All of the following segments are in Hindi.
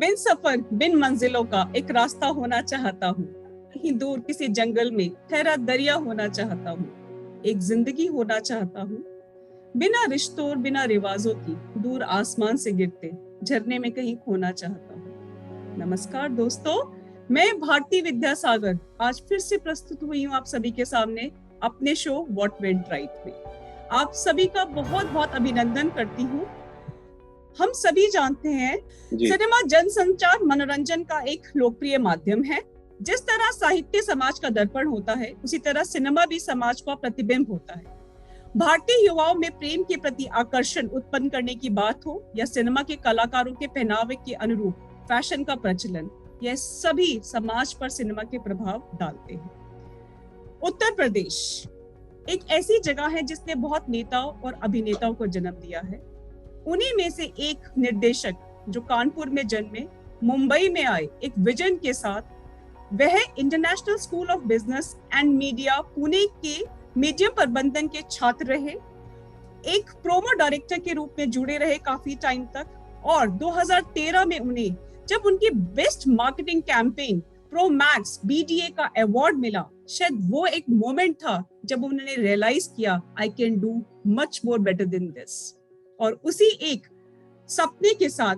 बिन सफर बिन मंजिलों का एक रास्ता होना चाहता हूँ। कहीं दूर किसी जंगल में ठहरा दरिया होना चाहता हूँ। एक जिंदगी होना चाहता हूँ बिना रिश्तों और बिना रिवाजों की, दूर आसमान से गिरते झरने में कहीं खोना चाहता हूँ। नमस्कार दोस्तों, मैं भारती विद्यासागर आज फिर से प्रस्तुत हुई हूँ आप सभी के सामने अपने शो व्हाट वेंट राइट में। आप सभी का बहुत बहुत अभिनंदन करती हूँ। हम सभी जानते हैं सिनेमा जनसंचार मनोरंजन का एक लोकप्रिय माध्यम है। जिस तरह साहित्य समाज का दर्पण होता है, उसी तरह सिनेमा भी समाज का प्रतिबिंब होता है। भारतीय युवाओं में प्रेम के प्रति आकर्षण उत्पन्न करने की बात हो या सिनेमा के कलाकारों के पहनावे के अनुरूप फैशन का प्रचलन, यह सभी समाज पर सिनेमा के प्रभाव डालते हैं। उत्तर प्रदेश एक ऐसी जगह है जिसने बहुत नेताओं और अभिनेताओं को जन्म दिया है। उन्हीं में से एक निर्देशक जो कानपुर में जन्मे, मुंबई में आए एक विजन के साथ, वह international school of business and media Pune के मीडिया प्रबंधन के छात्र रहे। एक प्रोमो डायरेक्टर के रूप में जुड़े रहे काफी टाइम तक, और 2013 में उन्हें जब उनकी best marketing campaign pro max BDA का अवार्ड मिला, शायद वो एक मोमेंट था जब उन्होंने रियलाइज किया I can do much more better than this. और उसी एक सपने के साथ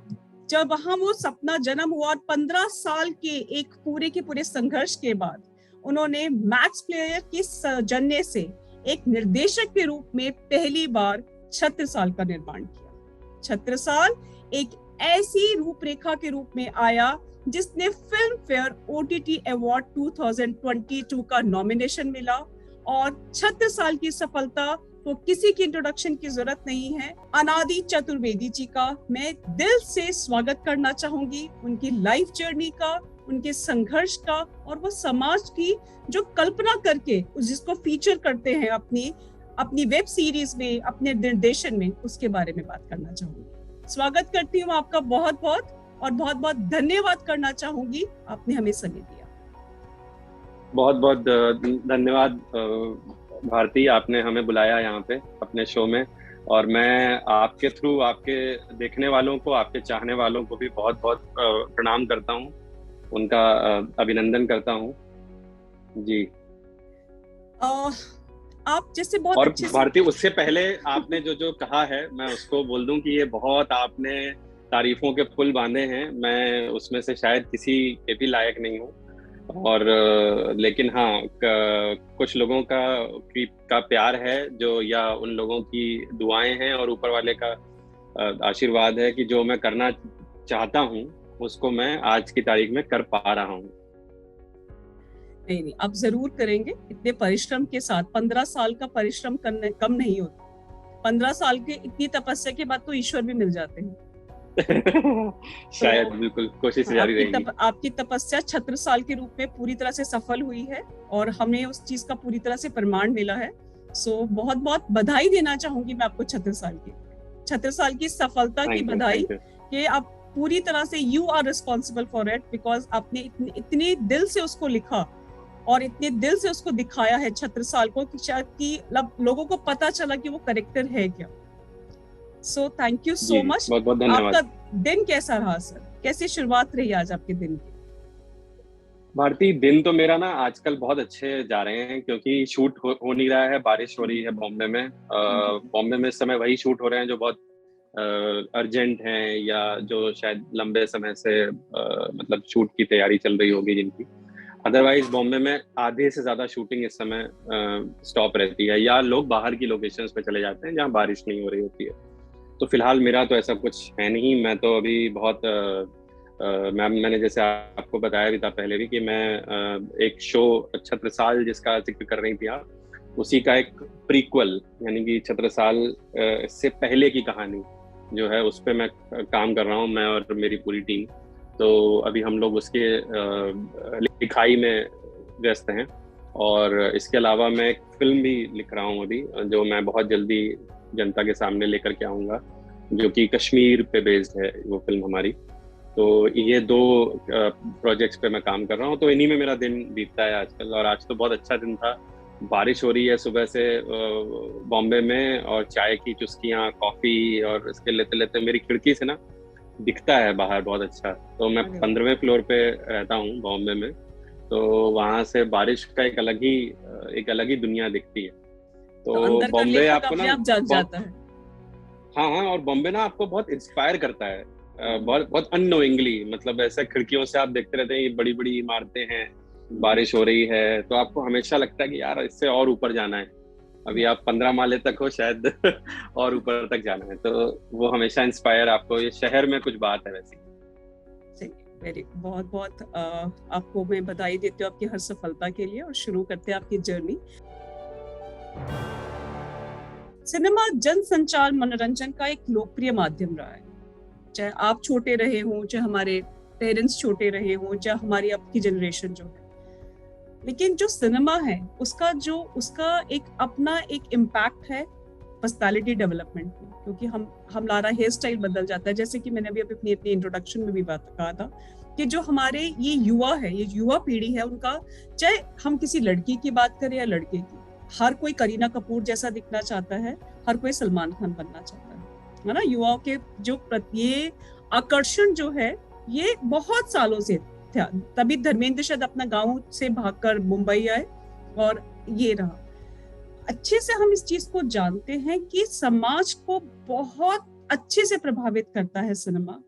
जब वहां वो सपना जन्म हुआ और 15 साल के एक पूरे के पूरे संघर्ष के बाद उन्होंने मैक्स प्लेयर के सौजन्य से एक निर्देशक के रूप में पहली बार छत्रसाल का निर्माण किया। छत्रसाल एक ऐसी रूपरेखा के रूप में आया जिसने फिल्म फेयर OTT अवार्ड 2022 का नॉमिनेशन मिला। और छत्रसाल की सफलता तो किसी की इंट्रोडक्शन की जरूरत नहीं है। अनादि चतुर्वेदी जी का मैं दिल से स्वागत करना चाहूंगी, उनकी लाइफ जर्नी का, उनके संघर्ष का, और वो समाज की जो कल्पना करके जिसको फीचर करते हैं अपनी वेब सीरीज में, अपने निर्देशन में, उसके बारे में बात करना चाहूंगी। स्वागत करती हूँ आपका बहुत बहुत, और बहुत बहुत धन्यवाद करना चाहूंगी, आपने हमें समय दिया। बहुत बहुत धन्यवाद भारती, आपने हमें बुलाया यहाँ पे अपने शो में, और मैं आपके थ्रू आपके देखने वालों को, आपके चाहने वालों को भी बहुत बहुत प्रणाम करता हूँ, उनका अभिनंदन करता हूँ जी। आप जैसे बहुत और अच्छे भारती, उससे पहले आपने जो कहा है, मैं उसको बोल दूं कि ये बहुत आपने तारीफों के पुल बांधे हैं। मैं उसमें से शायद किसी के भी लायक नहीं हूँ, और लेकिन हाँ, कुछ लोगों का प्यार है जो, या उन लोगों की दुआएं हैं और ऊपर वाले का आशीर्वाद है कि जो मैं करना चाहता हूँ उसको मैं आज की तारीख में कर पा रहा हूँ। नहीं, आप जरूर करेंगे। इतने परिश्रम के साथ 15 साल का परिश्रम करने कम नहीं होता। 15 साल के इतनी तपस्या के बाद तो ईश्वर भी मिल जाते हैं। शायद बिल्कुल कोशिश जारी रहेगी। आपकी तपस्या छत्रसाल के रूप में पूरी तरह से सफल हुई है और हमें उस चीज का पूरी तरह से प्रमाण मिला है। सो बहुत बहुत बधाई देना चाहूंगी मैं आपको छत्रसाल की सफलता की बधाई कि आप पूरी तरह से you are responsible for it, because आपने इतने दिल से उसको लिखा और इतने दिल से उसको दिखाया है छत्रसाल को कि शायद कि लोगों को पता चला कि वो कैरेक्टर है क्या। So thank you so much. बहुत बहुत धन्यवाद। आपका दिन कैसा रहा सर? कैसी शुरुआत रही आज आपके दिन की? भारती, दिन तो मेरा ना आजकल बहुत अच्छे जा रहे हैं, क्योंकि शूट हो नहीं रहा है, बारिश हो रही है बॉम्बे में। बॉम्बे में इस समय वही शूट हो रहे हैं जो बहुत अर्जेंट हैं, या जो शायद लंबे समय से मतलब शूट की तैयारी चल रही होगी जिनकी। अदरवाइज बॉम्बे में आधे से ज्यादा शूटिंग इस समय स्टॉप रहती है, या लोग बाहर की लोकेशंस पे चले जाते हैं जहाँ बारिश नहीं हो रही होती है। तो फिलहाल मेरा तो ऐसा कुछ है नहीं। मैं तो अभी बहुत मैंने जैसे आपको बताया भी था पहले भी कि मैं एक शो छत्रसाल जिसका जिक्र कर रही थी आप, उसी का एक प्रीक्वल, यानी कि छत्रसाल से पहले की कहानी जो है उस पर मैं काम कर रहा हूँ, मैं और मेरी पूरी टीम। तो अभी हम लोग उसके लिखाई में व्यस्त हैं, और इसके अलावा मैं एक फिल्म भी लिख रहा हूँ अभी, जो मैं बहुत जल्दी जनता के सामने लेकर के आऊँगा, जो कि कश्मीर पे बेस्ड है वो फिल्म हमारी। तो ये दो प्रोजेक्ट्स पे मैं काम कर रहा हूँ, तो इन्हीं में मेरा दिन बीतता है आजकल। और आज तो बहुत अच्छा दिन था, बारिश हो रही है सुबह से बॉम्बे में, और चाय की चुस्कियाँ, कॉफ़ी, और इसके लेते लेते मेरी खिड़की से ना दिखता है बाहर बहुत अच्छा। तो मैं अरे वाह। 15वें फ्लोर पे रहता हूँ बॉम्बे में। तो वहां से बारिश का एक अलग ही दुनिया दिखती है। तो तो अंदर का बॉम्बे लेखक आपको अपने ना आप जाग जाता है। हाँ हाँ, और बॉम्बे ना आपको बहुत इंस्पायर करता है, बहुत बहुत अननोइंगली। मतलब ऐसा खिड़कियों से आप देखते रहते हैं, ये बड़ी बड़ी इमारतें हैं, बारिश हो रही है, तो आपको हमेशा लगता है कि यार इससे और ऊपर जाना है। अभी आप 15 माले तक हो शायद और ऊपर तक जाना है। तो वो हमेशा इंस्पायर, आपको ये शहर में कुछ बात है वैसी। चलिए, वेरी बहुत बहुत आपको मैं बधाई देती हूँ आपकी हर सफलता के लिए, और शुरू करते हैं आपकी जर्नी। सिनेमा जन संचार मनोरंजन का एक लोकप्रिय माध्यम रहा है। चाहे आप छोटे रहे हों, चाहे हमारे पेरेंट्स छोटे रहे हों, चाहे हमारी अब की जनरेशन जो है, लेकिन जो सिनेमा है उसका एक अपना एक इम्पैक्ट है पर्सनालिटी डेवलपमेंट में। क्योंकि हम हमारा हेयर स्टाइल बदल जाता है, जैसे कि मैंने अभी अपनी अपनी इंट्रोडक्शन में भी बात कहा था कि जो हमारे ये युवा है, ये युवा पीढ़ी है, उनका चाहे हम किसी लड़की की बात करें या लड़के की, हर कोई करीना कपूर जैसा दिखना चाहता है, हर कोई सलमान खान बनना चाहता है ना। युवाओं के जो ये आकर्षण जो है, ये बहुत सालों से था। तभी धर्मेंद्र शायद अपना गांव से भागकर मुंबई आए, और ये रहा। अच्छे से हम इस चीज को जानते हैं कि समाज को बहुत अच्छे से प्रभावित करता है सिनेमा।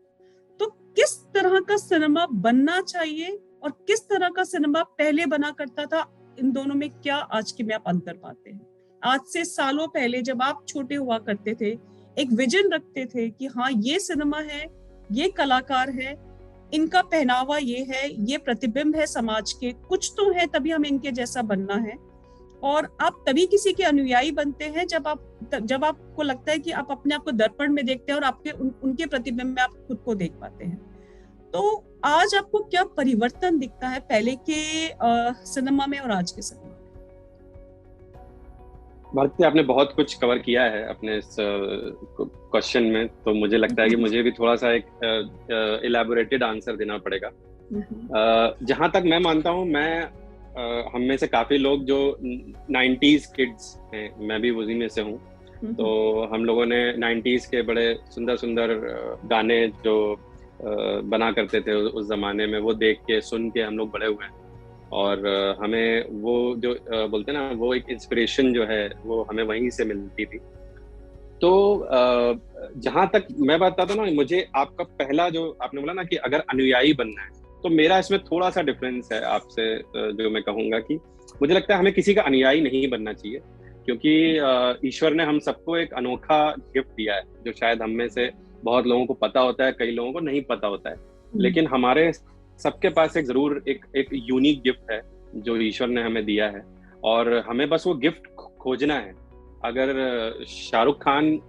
तो किस तरह का सिनेमा बनना चाहिए और किस तरह का सिनेमा पहले बना करता था, इन दोनों में क्या आज के में आप अंतर पाते हैं? आज से सालों पहले जब आप छोटे हुआ करते थे, एक विजन रखते थे कि हाँ ये सिनेमा है, ये कलाकार है, इनका पहनावा ये है, ये प्रतिबिंब है समाज के, कुछ तो है, तभी हमें इनके जैसा बनना है। और आप तभी किसी के अनुयायी बनते हैं जब आपको लगता है कि आप अपने आप को दर्पण में देखते हैं और आपके उनके प्रतिबिंब में आप खुद को देख पाते हैं। तो आज आपको क्या परिवर्तन दिखता है पहले के सिनेमा में और आज के सिनेमा में? भारती, आपने बहुत कुछ कवर किया है अपने इस क्वेश्चन में। तो मुझे लगता है कि मुझे भी थोड़ा सा एक इलैबोरेटेड आंसर देना पड़ेगा। जहां तक मैं मानता हूं, हम में से काफी लोग जो 90s किड्स हैं, मैं भी उसी में से हूँ। तो हम लोगों ने 90s के बड़े सुंदर सुंदर गाने जो बना करते थे उस जमाने में, वो देख के सुन के हम लोग बड़े हुए हैं। और हमें वो जो बोलते हैं ना, वो एक इंस्पिरेशन जो है वो हमें वहीं से मिलती थी। तो जहां तक मैं बताता हूँ ना, मुझे आपका पहला जो आपने बोला ना कि अगर अनुयायी बनना है, तो मेरा इसमें थोड़ा सा डिफरेंस है आपसे। जो मैं कहूँगा कि मुझे लगता है हमें किसी का अनुयायी नहीं बनना चाहिए, क्योंकि ईश्वर ने हम सबको एक अनोखा गिफ्ट दिया है, जो शायद हम में से बहुत लोगों को पता होता है, कई लोगों को नहीं पता होता है। लेकिन हमारे सबके पास एक जरूर एक यूनिक गिफ्ट है जो ईश्वर ने हमें दिया है, और हमें बस वो गिफ्ट खोजना है। अगर शाहरुख खान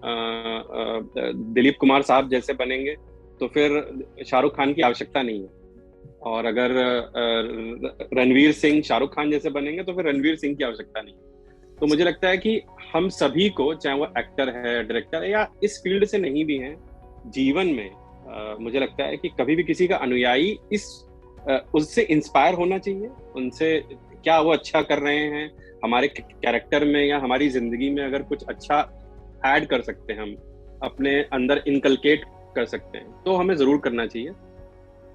दिलीप कुमार साहब जैसे बनेंगे तो फिर शाहरुख खान की आवश्यकता नहीं है, और अगर रणवीर सिंह शाहरुख खान जैसे बनेंगे तो फिर रणवीर सिंह की आवश्यकता नहीं। तो मुझे लगता है कि हम सभी को, चाहे वो एक्टर है, डायरेक्टर है, या इस फील्ड से नहीं भी हैं, जीवन में मुझे लगता है कि कभी भी किसी का अनुयायी उससे इंस्पायर होना चाहिए। उनसे क्या वो अच्छा कर रहे हैं, हमारे कैरेक्टर में या हमारी जिंदगी में अगर कुछ अच्छा ऐड कर सकते हैं, हम अपने अंदर इनकलकेट कर सकते हैं, तो हमें जरूर करना चाहिए।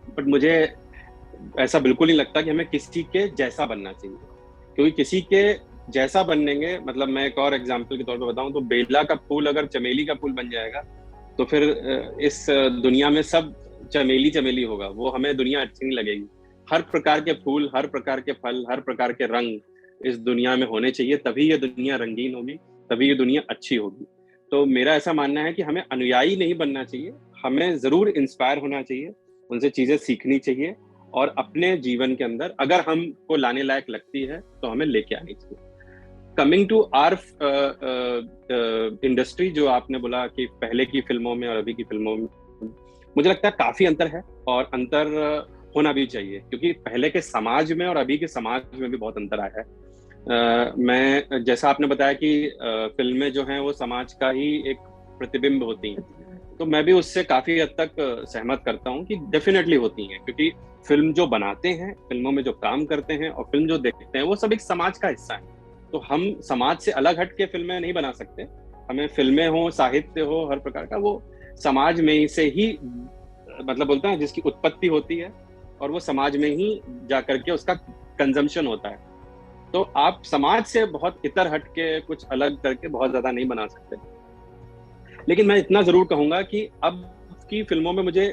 बट मुझे ऐसा बिल्कुल नहीं लगता कि हमें किसी के जैसा बनना चाहिए, क्योंकि किसी के जैसा बनने, मतलब मैं एक और एग्जांपल के तौर पे बताऊं तो बेला का फूल अगर चमेली का फूल बन जाएगा तो फिर इस दुनिया में सब चमेली चमेली होगा, वो हमें दुनिया अच्छी नहीं लगेगी। हर प्रकार के फूल, हर प्रकार के फल, हर प्रकार के रंग इस दुनिया में होने चाहिए, तभी ये दुनिया रंगीन होगी, तभी ये दुनिया अच्छी होगी। तो मेरा ऐसा मानना है कि हमें अनुयायी नहीं बनना चाहिए, हमें जरूर इंस्पायर होना चाहिए, उनसे चीजें सीखनी चाहिए, और अपने जीवन के अंदर अगर हमको लाने लायक लगती है तो हमें लेके आनी चाहिए। कमिंग टू आर इंडस्ट्री, जो आपने बोला कि पहले की फिल्मों में और अभी की फिल्मों में, मुझे लगता है काफी अंतर है, और अंतर होना भी चाहिए, क्योंकि पहले के समाज में और अभी के समाज में भी बहुत अंतर आया है। मैं जैसा आपने बताया कि फिल्में जो हैं वो समाज का ही एक प्रतिबिंब होती हैं, तो मैं भी उससे काफी हद तक सहमत करता हूँ कि डेफिनेटली होती हैं, क्योंकि फिल्म जो बनाते हैं, फिल्मों में जो काम करते हैं और फिल्म जो देखते हैं, वो सब एक समाज का हिस्सा है। तो हम समाज से अलग हट के फिल्में नहीं बना सकते। हमें फिल्में हो, साहित्य हो, हर प्रकार का, वो समाज में से ही मतलब बोलते हैं जिसकी उत्पत्ति होती है और वो समाज में ही जा करके उसका कंजम्पशन होता है। तो आप समाज से बहुत इतर हट के कुछ अलग करके बहुत ज्यादा नहीं बना सकते। लेकिन मैं इतना जरूर कहूंगा कि अब की फिल्मों में मुझे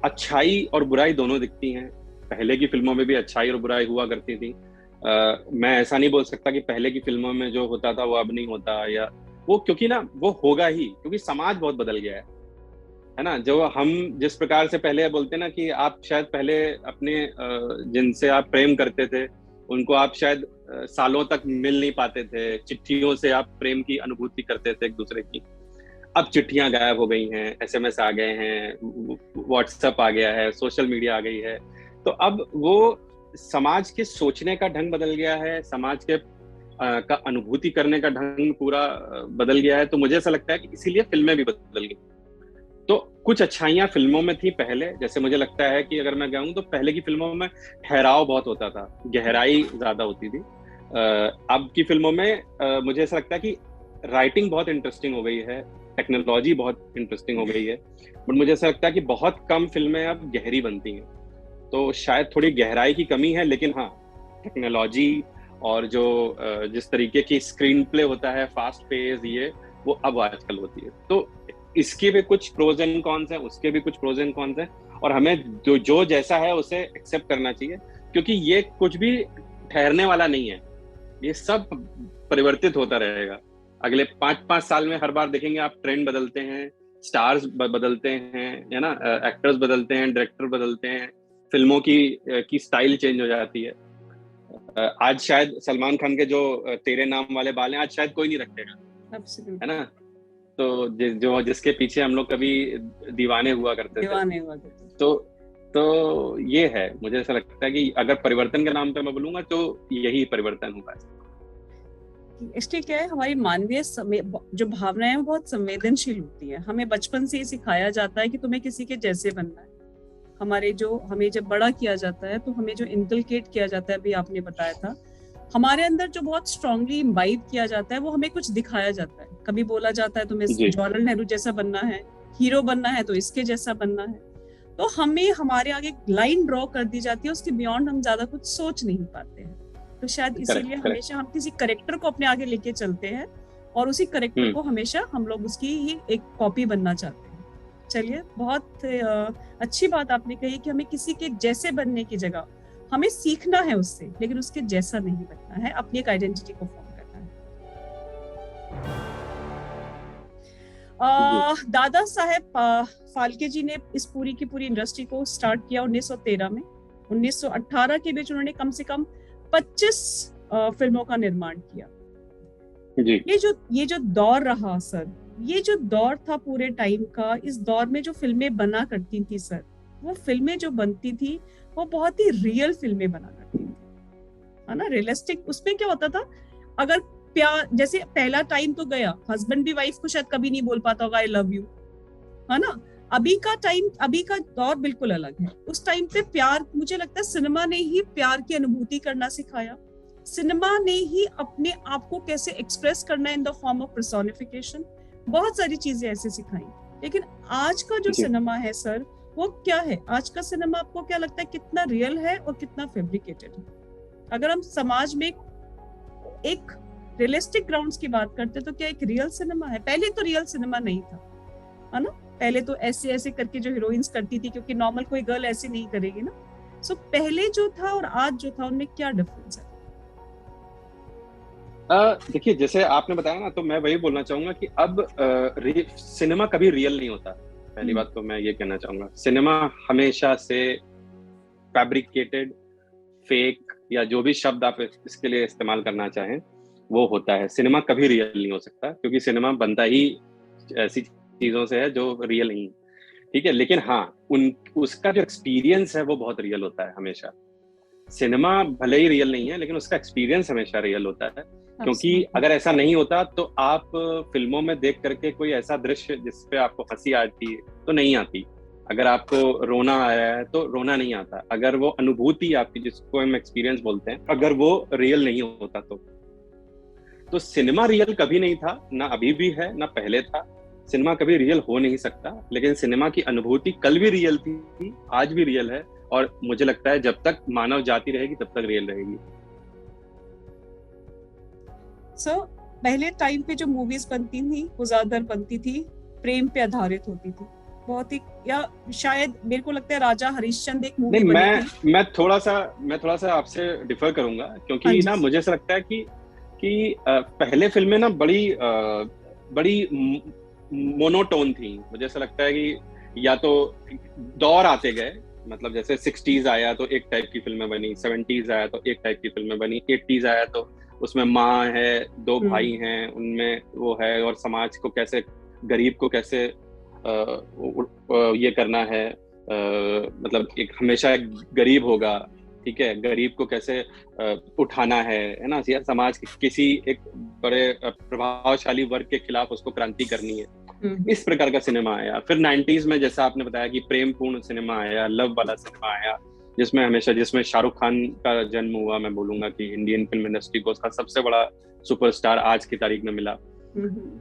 अच्छाई और बुराई दोनों दिखती हैं। पहले की फिल्मों में भी अच्छाई और बुराई हुआ करती थी। मैं ऐसा नहीं बोल सकता कि पहले की फिल्मों में जो होता था वो अब नहीं होता, या वो, क्योंकि ना वो होगा ही, क्योंकि समाज बहुत बदल गया है ना। जो हम जिस प्रकार से पहले बोलते हैं ना कि आप शायद पहले अपने जिनसे आप प्रेम करते थे उनको आप शायद सालों तक मिल नहीं पाते थे, चिट्ठियों से आप प्रेम की अनुभूति करते थे एक दूसरे की। अब चिट्ठियां गायब हो गई हैं, एसएमएस आ गए हैं, व्हाट्सएप आ गया है, सोशल मीडिया आ गई है। तो अब वो समाज के सोचने का ढंग बदल गया है, समाज के का अनुभूति करने का ढंग पूरा बदल गया है। तो मुझे ऐसा लगता है कि इसीलिए फिल्में भी बदल गई। तो कुछ अच्छाइयां फिल्मों में थी पहले, जैसे मुझे लगता है कि अगर मैं कहूँ तो पहले की फिल्मों में ठहराव बहुत होता था, गहराई ज्यादा होती थी। अब की फिल्मों में मुझे ऐसा लगता है कि राइटिंग बहुत इंटरेस्टिंग हो गई है, टेक्नोलॉजी बहुत इंटरेस्टिंग हो गई है, बट मुझे ऐसा लगता है कि बहुत कम फिल्में अब गहरी बनती हैं। तो शायद थोड़ी गहराई की कमी है, लेकिन हाँ, टेक्नोलॉजी और जो जिस तरीके की स्क्रीन प्ले होता है, फास्ट पेस, ये वो अब आजकल होती है। तो इसके भी कुछ प्रोज एंड कॉन्स हैं, उसके भी कुछ प्रोज एंड कॉन्स हैं, और हमें जो जैसा है उसे एक्सेप्ट करना चाहिए, क्योंकि ये कुछ भी ठहरने वाला नहीं है, ये सब परिवर्तित होता रहेगा। अगले 5-5 साल में हर बार देखेंगे आप, ट्रेंड बदलते हैं, स्टार्स बदलते हैं, है ना, एक्टर्स बदलते हैं, डायरेक्टर बदलते हैं, फिल्मों की स्टाइल चेंज हो जाती है। आज शायद सलमान खान के जो तेरे नाम वाले बाल हैं आज शायद कोई नहीं रखेगा, है ना। तो जिसके पीछे हम लोग कभी दीवाने हुआ करते थे, तो ये है। मुझे ऐसा लगता है कि अगर परिवर्तन के नाम पे मैं बोलूंगा तो यही परिवर्तन हुआ है। इसलिए क्या है, हमारी मानवीय जो भावनाएं हैं बहुत संवेदनशील होती है। हमें बचपन से ही सिखाया जाता है कि तुम्हें किसी के जैसे बनना है। हमें जब बड़ा किया जाता है तो हमें जो इनकलकेट किया जाता है, अभी आपने बताया था, हमारे अंदर जो बहुत स्ट्रांगली इम्बाइब किया जाता है, वो हमें कुछ दिखाया जाता है। कभी बोला जाता है तुम्हें जवाहरलाल नेहरू जैसा बनना है, हीरो बनना है तो इसके जैसा बनना है। तो हमें हमारे आगे लाइन ड्रॉ कर दी जाती है, उसके बियॉन्ड हम ज्यादा कुछ सोच नहीं पाते हैं। तो शायद इसीलिए हमेशा हम किसी करेक्टर को अपने आगे लेके चलते हैं, और उसी करेक्टर को हमेशा हम लोग उसकी ही एक कॉपी बनना चाहते हैं। चलिए, बहुत अच्छी बात आपने कही कि हमें किसी के जैसे बनने की जगह हमें सीखना है उससे, लेकिन उसके जैसा नहीं बनना है, अपनी एक आइडेंटिटी को फॉर्म करना है। दादा साहेब फाल्के जी ने इस पूरी की पूरी इंडस्ट्री को स्टार्ट किया 1913 में। 1918 के बीच उन्होंने कम से कम 25 फिल्मों का निर्माण किया। जी। ये जो दौर रहा सर, ये जो दौर था पूरे टाइम का, इस दौर में जो फिल्में बना करती थी सर, वो फिल्में जो बनती थी वो बहुत ही रियल फिल्में बना करती थी, है ना, रियलिस्टिक। उसमें क्या होता था, अगर प्यार, जैसे पहला टाइम तो गया, हस्बैंड भी वाइफ को शायद कभी नहीं बोल पाता होगा आई लव यू, है ना। अभी का दौर बिल्कुल अलग है। उस टाइम पे प्यार, मुझे लगता है सिनेमा ने ही प्यार की अनुभूति करना सिखाया। सिनेमा ने ही अपने आप को कैसे एक्सप्रेस करना in the form of personification, बहुत सारी चीजें ऐसे सिखाई। लेकिन आज का जो सिनेमा है सर, वो क्या है? आज का सिनेमा आपको क्या लगता है कितना रियल है और कितना फैब्रिकेटेड है? अगर हम समाज में एक रियलिस्टिक ग्राउंड्स की बात करते तो क्या एक रियल सिनेमा है? पहले तो रियल सिनेमा नहीं था, है ना। पहले तो ऐसे ऐसे करके जो हीरोइंस करती थी, क्योंकि नॉर्मल कोई गर्ल ऐसे नहीं करेगी ना। सो पहले जो था और आज जो था, उनमें क्या डिफरेंस है? देखिए, जैसे आपने बताया ना, तो मैं वही बोलना चाहूंगा कि अब सिनेमा कभी रियल नहीं होता। पहली बात तो मैं ये कहना चाहूंगा, सिनेमा हमेशा से फैब्रिकेटेड, फेक, या जो भी शब्द आप इसके लिए इस्तेमाल करना चाहें वो होता है। सिनेमा कभी रियल नहीं हो सकता, क्योंकि सिनेमा बनता ही ऐसी चीजों से है जो रियल नहीं, ठीक है। लेकिन हाँ, उसका जो एक्सपीरियंस है वो बहुत रियल होता है हमेशा। सिनेमा भले ही रियल नहीं है, लेकिन उसका एक्सपीरियंस हमेशा रियल होता है, क्योंकि अगर ऐसा नहीं होता तो आप फिल्मों में देख करके कोई ऐसा दृश्य जिसपे आपको हंसी आती है तो नहीं आती, अगर आपको रोना आया है तो रोना नहीं आता, अगर वो अनुभूति आपकी, जिसको हम एक्सपीरियंस बोलते हैं, अगर वो रियल नहीं होता तो सिनेमा रियल कभी नहीं था, ना अभी भी है, ना पहले था। सिनेमा कभी रियल हो नहीं सकता, लेकिन सिनेमा की अनुभूति कल भी रियल थी, आज भी रियल है, और मुझे लगता है जब तक मानव जाति रहेगी तब तक रियल रहेगी। पहले टाइम पे जो मूवीज बनती थी वो ज्यादातर बनती थी प्रेम पे आधारित होती थी, बहुत ही, या शायद मेरे को लगता है राजा हरिश्चंद्र एक मूवी बनी थी। मैं थोड़ा सा आपसे डिफर करूंगा, क्योंकि ना मुझे ऐसा लगता है कि पहले फिल्में ना बड़ी मोनोटोन थी। मुझे ऐसा लगता है कि या तो दौर आते गए, मतलब जैसे 60s आया तो एक टाइप की फिल्में बनी, 70s आया तो एक टाइप की फिल्में बनी, 80s आया तो उसमें माँ है, दो भाई हैं, उनमें वो है, और समाज को कैसे, गरीब को कैसे ये करना है, मतलब एक हमेशा एक गरीब होगा, ठीक है, गरीब को कैसे उठाना है ना, समाज के किसी एक बड़े प्रभावशाली वर्ग के खिलाफ उसको क्रांति करनी है। इस प्रकार का सिनेमा आया। फिर 90s में जैसा आपने बताया कि प्रेम पूर्ण सिनेमा आया, लव वाला सिनेमा आया, जिसमें शाहरुख खान का जन्म हुआ। मैं बोलूंगा कि इंडियन फिल्म इंडस्ट्री को उसका सबसे बड़ा सुपरस्टार आज की तारीख में मिला।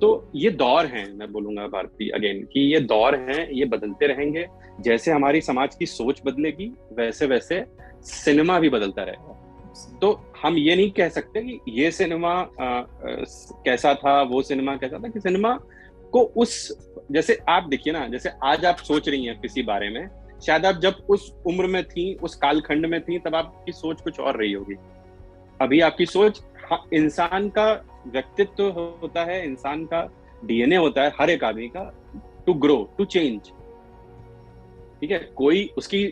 तो ये दौर हैं, मैं बोलूंगा भारती अगेन, कि ये दौर हैं, ये बदलते रहेंगे। जैसे हमारी समाज की सोच बदलेगी वैसे वैसे सिनेमा भी बदलता रहेगा। तो हम ये नहीं कह सकते कि ये सिनेमा कैसा था, वो सिनेमा कैसा था, कि सिनेमा को उस, जैसे आप देखिए ना, जैसे आज आप सोच रही हैं किसी बारे में, शायद आप जब उस उम्र में थी, उस कालखंड में थी, तब आपकी सोच कुछ और रही होगी। अभी आपकी सोच, इंसान का व्यक्तित्व होता है, इंसान का डीएनए होता है हर एक आदमी का, टू ग्रो, टू चेंज, ठीक है। कोई उसकी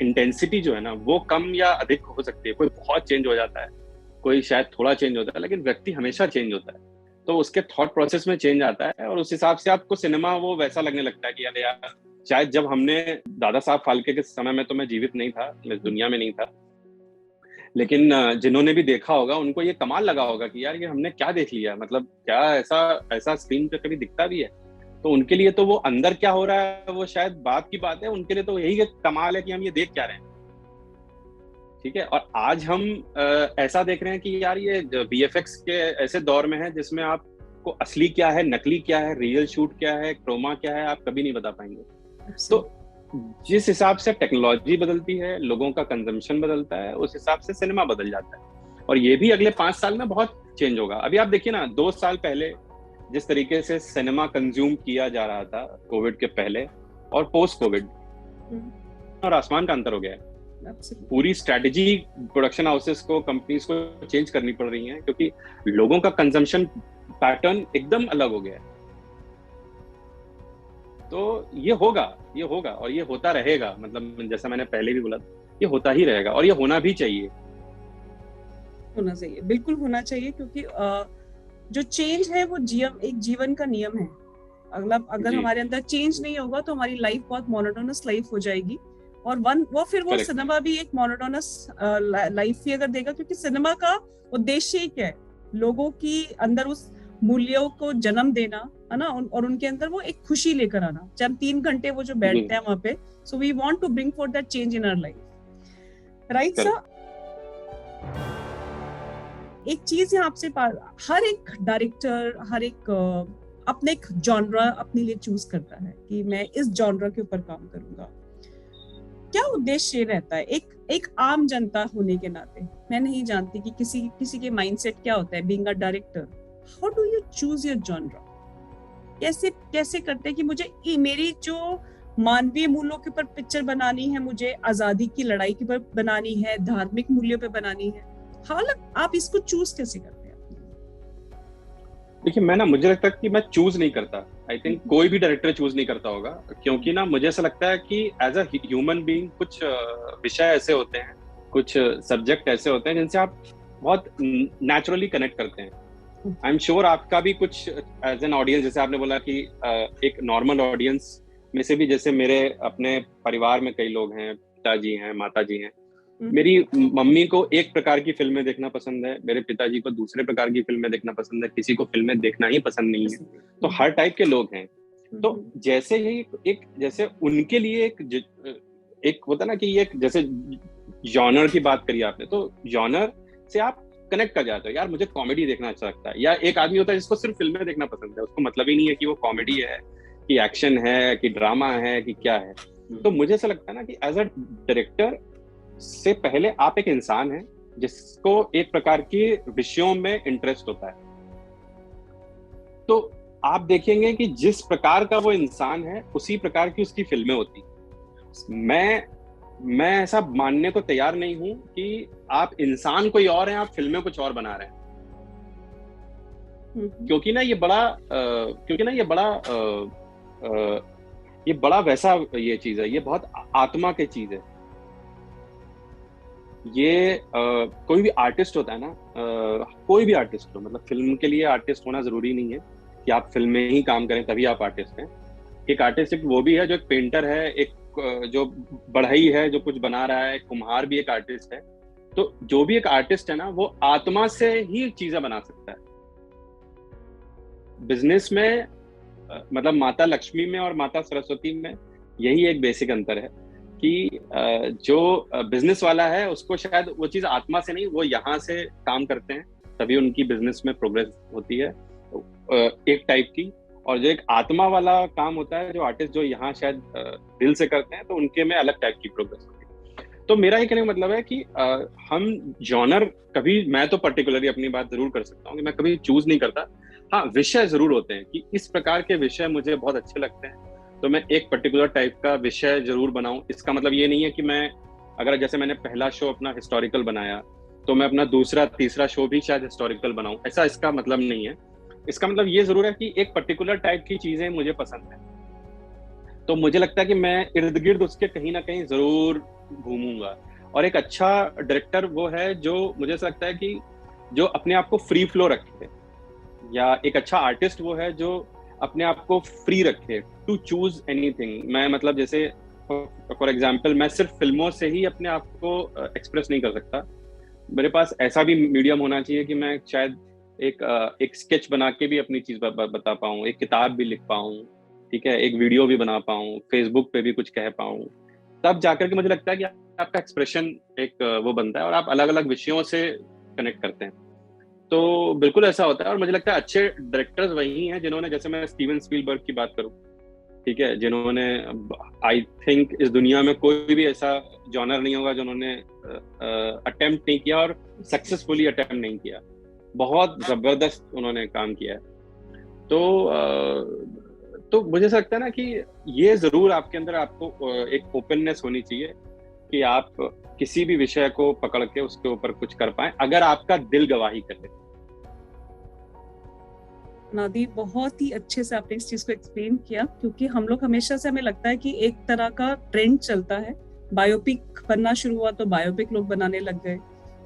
इंटेंसिटी जो है ना वो कम या अधिक हो सकती है, कोई बहुत चेंज हो जाता है, कोई शायद थोड़ा चेंज होता है, लेकिन व्यक्ति हमेशा चेंज होता है। तो उसके थॉट प्रोसेस में चेंज आता है, और उस हिसाब से आपको सिनेमा वो वैसा लगने लगता है कि यार शायद जब हमने, दादा साहब फाल्के के समय में तो मैं जीवित नहीं था, मैं दुनिया में नहीं था, लेकिन जिन्होंने भी देखा होगा उनको ये कमाल लगा होगा कि यार ये हमने क्या देख लिया, मतलब क्या ऐसा स्क्रीन पे कभी दिखता भी है। तो उनके लिए तो वो अंदर क्या हो रहा है वो शायद बात की बात है, उनके लिए तो यही कमाल है कि हम ये देख क्या रहे हैं, ठीक है। और आज हम ऐसा देख रहे हैं कि यार ये VFX के ऐसे दौर में है जिसमें आपको असली क्या है, नकली क्या है, रियल शूट क्या है, क्रोमा क्या है, आप कभी नहीं बता पाएंगे। तो जिस हिसाब से टेक्नोलॉजी बदलती है, लोगों का कंजम्पशन बदलता है, उस हिसाब से सिनेमा बदल जाता है। और ये भी अगले 5 साल में बहुत चेंज होगा। अभी आप देखिए ना, 2 साल पहले जिस तरीके से सिनेमा कंज्यूम किया जा रहा था, कोविड के पहले और पोस्ट कोविड, और आसमान का अंतर हो गया है। पूरी स्ट्रेटेजी प्रोडक्शन हाउसेस को, कंपनीज को चेंज करनी पड़ रही है, क्योंकि लोगों का कंजम्पशन पैटर्न एकदम अलग हो गया है। तो ये होगा और ये होता रहेगा, मतलब जैसा मैंने पहले भी बोला, ये होता ही रहेगा, और ये होना भी चाहिए, बिल्कुल होना चाहिए, क्योंकि जो चेंज है वो एक जीवन का नियम है। अगर हमारे अंदर चेंज नहीं होगा तो हमारी लाइफ बहुत मोनोटोनस लाइफ हो जाएगी, और वो सिनेमा भी एक मोनोटोनस लाइफ ही अगर देगा, क्योंकि सिनेमा का उद्देश्य ही क्या है, लोगों की अंदर उस मूल्यों को जन्म देना, है ना, और उनके अंदर वो एक खुशी लेकर आना। जब 3 घंटे वो जो बैठते हैं वहां पे, so we want to bring for that change in our life, right sir. एक चीज यहाँ आपसे, हर एक डायरेक्टर, हर एक अपने एक जॉनरा अपने लिए चूज करता है कि मैं इस जॉनरा के ऊपर काम करूंगा। क्या उद्देश्य रहता है एक आम जनता होने के नाते? मैं नहीं जानती कि किसी के माइंडसेट क्या होता है being a director. How do you choose your genre? कैसे करते हैं कि मुझे मेरी जो मानवीय मूल्यों के ऊपर पिक्चर बनानी है, मुझे आजादी की लड़ाई के ऊपर बनानी है, धार्मिक मूल्यों पे बनानी है, आप इसको चूज कैसे करते हैं? देखिए, मुझे लगता है कि मैं चूज नहीं करता। आई थिंक कोई भी डायरेक्टर चूज नहीं करता होगा, क्योंकि ना मुझे ऐसा लगता है कि एज अ ह्यूमन बीइंग कुछ विषय ऐसे होते हैं, कुछ सब्जेक्ट ऐसे होते हैं जिनसे आप बहुत नेचुरली कनेक्ट करते हैं। आई एम श्योर आपका भी कुछ एज एन ऑडियंस, जैसे आपने बोला कि एक नॉर्मल ऑडियंस में से भी, जैसे मेरे अपने परिवार में कई लोग हैं, पिताजी हैं, माताजी हैं, मेरी मम्मी को एक प्रकार की फिल्में देखना पसंद है, मेरे पिताजी को दूसरे प्रकार की फिल्में देखना पसंद है, किसी को फिल्में देखना ही पसंद नहीं है। तो हर टाइप के लोग हैं। तो जैसे ही जैसे उनके लिए एक होता ना कि एक, जैसे जॉनर की बात करी आपने, तो जॉनर से आप कनेक्ट कर जाते हो, यार मुझे कॉमेडी देखना अच्छा लगता है। या एक आदमी होता है जिसको सिर्फ फिल्में देखना पसंद है, उसको मतलब ही नहीं है कि वो कॉमेडी है कि एक्शन है कि ड्रामा है कि क्या है। तो मुझे ऐसा लगता है ना कि एज अ डायरेक्टर से पहले आप एक इंसान हैं जिसको एक प्रकार के विषयों में इंटरेस्ट होता है। तो आप देखेंगे कि जिस प्रकार का वो इंसान है उसी प्रकार की उसकी फिल्में होती। मैं ऐसा मानने को तैयार नहीं हूं कि आप इंसान कोई और हैं, आप फिल्में कुछ और बना रहे हैं। क्योंकि ना ये बड़ा वैसा ये चीज है, ये बहुत आत्मा की चीज है। ये कोई भी आर्टिस्ट होता है ना, कोई भी आर्टिस्ट हो, मतलब फिल्म के लिए आर्टिस्ट होना जरूरी नहीं है कि आप फिल्म में ही काम करें तभी आप आर्टिस्ट हैं। एक आर्टिस्ट एक वो भी है जो एक पेंटर है, एक जो बढ़ई है जो कुछ बना रहा है, कुम्हार भी एक आर्टिस्ट है। तो जो भी एक आर्टिस्ट है ना, वो आत्मा से ही चीजें बना सकता है। बिजनेस में मतलब माता लक्ष्मी में और माता सरस्वती में यही एक बेसिक अंतर है कि जो बिजनेस वाला है उसको शायद वो चीज आत्मा से नहीं, वो यहाँ से काम करते हैं तभी उनकी बिजनेस में प्रोग्रेस होती है एक टाइप की। और जो एक आत्मा वाला काम होता है, जो आर्टिस्ट जो यहाँ शायद दिल से करते हैं, तो उनके में अलग टाइप की प्रोग्रेस होती है। तो मेरा ये कहने का मतलब है कि हम जॉनर कभी, मैं तो पर्टिकुलरली अपनी बात जरूर कर सकता हूँ कि मैं कभी चूज नहीं करता। हाँ, विषय जरूर होते हैं कि इस प्रकार के विषय मुझे बहुत अच्छे लगते हैं तो मैं एक पर्टिकुलर टाइप का विषय जरूर बनाऊं। इसका मतलब ये नहीं है कि मैं, अगर जैसे मैंने पहला शो अपना हिस्टोरिकल बनाया तो मैं अपना दूसरा तीसरा शो भी शायद हिस्टोरिकल बनाऊं, ऐसा इसका मतलब नहीं है। इसका मतलब ये जरूर है कि एक पर्टिकुलर टाइप की चीजें मुझे पसंद है, तो मुझे लगता है कि मैं इर्द गिर्द उसके कहीं ना कहीं जरूर घूमूंगा। और एक अच्छा डायरेक्टर वो है जो, मुझे ऐसा लगता है कि जो अपने आप को फ्री फ्लो रखे, या एक अच्छा आर्टिस्ट वो है जो अपने आप को फ्री रखे टू चूज एनीथिंग। मैं मतलब जैसे फॉर एग्जांपल मैं सिर्फ फिल्मों से ही अपने आप को एक्सप्रेस नहीं कर सकता। मेरे पास ऐसा भी मीडियम होना चाहिए कि मैं शायद एक स्केच बना के भी अपनी चीज बता पाऊँ, एक किताब भी लिख पाऊँ, ठीक है, एक वीडियो भी बना पाऊँ, फेसबुक पे भी कुछ कह पाऊँ। तब जाकर के मुझे लगता है कि आपका एक्सप्रेशन एक वो बनता है और आप अलग अलग विषयों से कनेक्ट करते हैं। तो बिल्कुल ऐसा होता है। और मुझे लगता है अच्छे डायरेक्टर्स वही हैं जिन्होंने, जैसे मैं स्टीवन स्पीलबर्ग की बात करूं, ठीक है, जिन्होंने, आई थिंक इस दुनिया में कोई भी ऐसा जॉनर नहीं होगा जिन्होंने अटेम्प्ट नहीं किया और सक्सेसफुली अटेम्प्ट नहीं किया। बहुत जबरदस्त उन्होंने काम किया है। तो मुझे ऐसा लगता है ना कि ये जरूर आपके अंदर आपको एक ओपननेस होनी चाहिए कि आप किसी भी विषय को पकड़ के उसके ऊपर कुछ कर पाए, अगर आपका दिल गवाही करे। नादी, बहुत ही अच्छे से आपने इस चीज को एक्सप्लेन किया, क्योंकि हम लोग हमेशा से, हमें लगता है कि एक तरह का ट्रेंड चलता है, बायोपिक बनना शुरू हुआ तो बायोपिक लोग बनाने लग गए,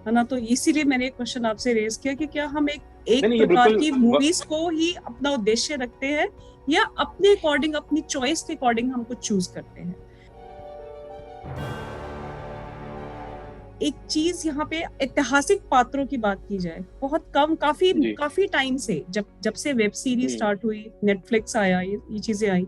है ना। तो इसीलिए मैंने एक क्वेश्चन आपसे रेज किया कि क्या हम एक प्रकार की मूवीज को ही अपना उद्देश्य रखते हैं या अपने अकॉर्डिंग, अपनी चॉइस के अकॉर्डिंग हम कुछ चूज करते हैं। एक चीज यहाँ पे ऐतिहासिक पात्रों की बात की जाए, बहुत कम, काफी टाइम से, जब से वेब सीरीज स्टार्ट हुई, नेटफ्लिक्स आया, ये चीजें आई,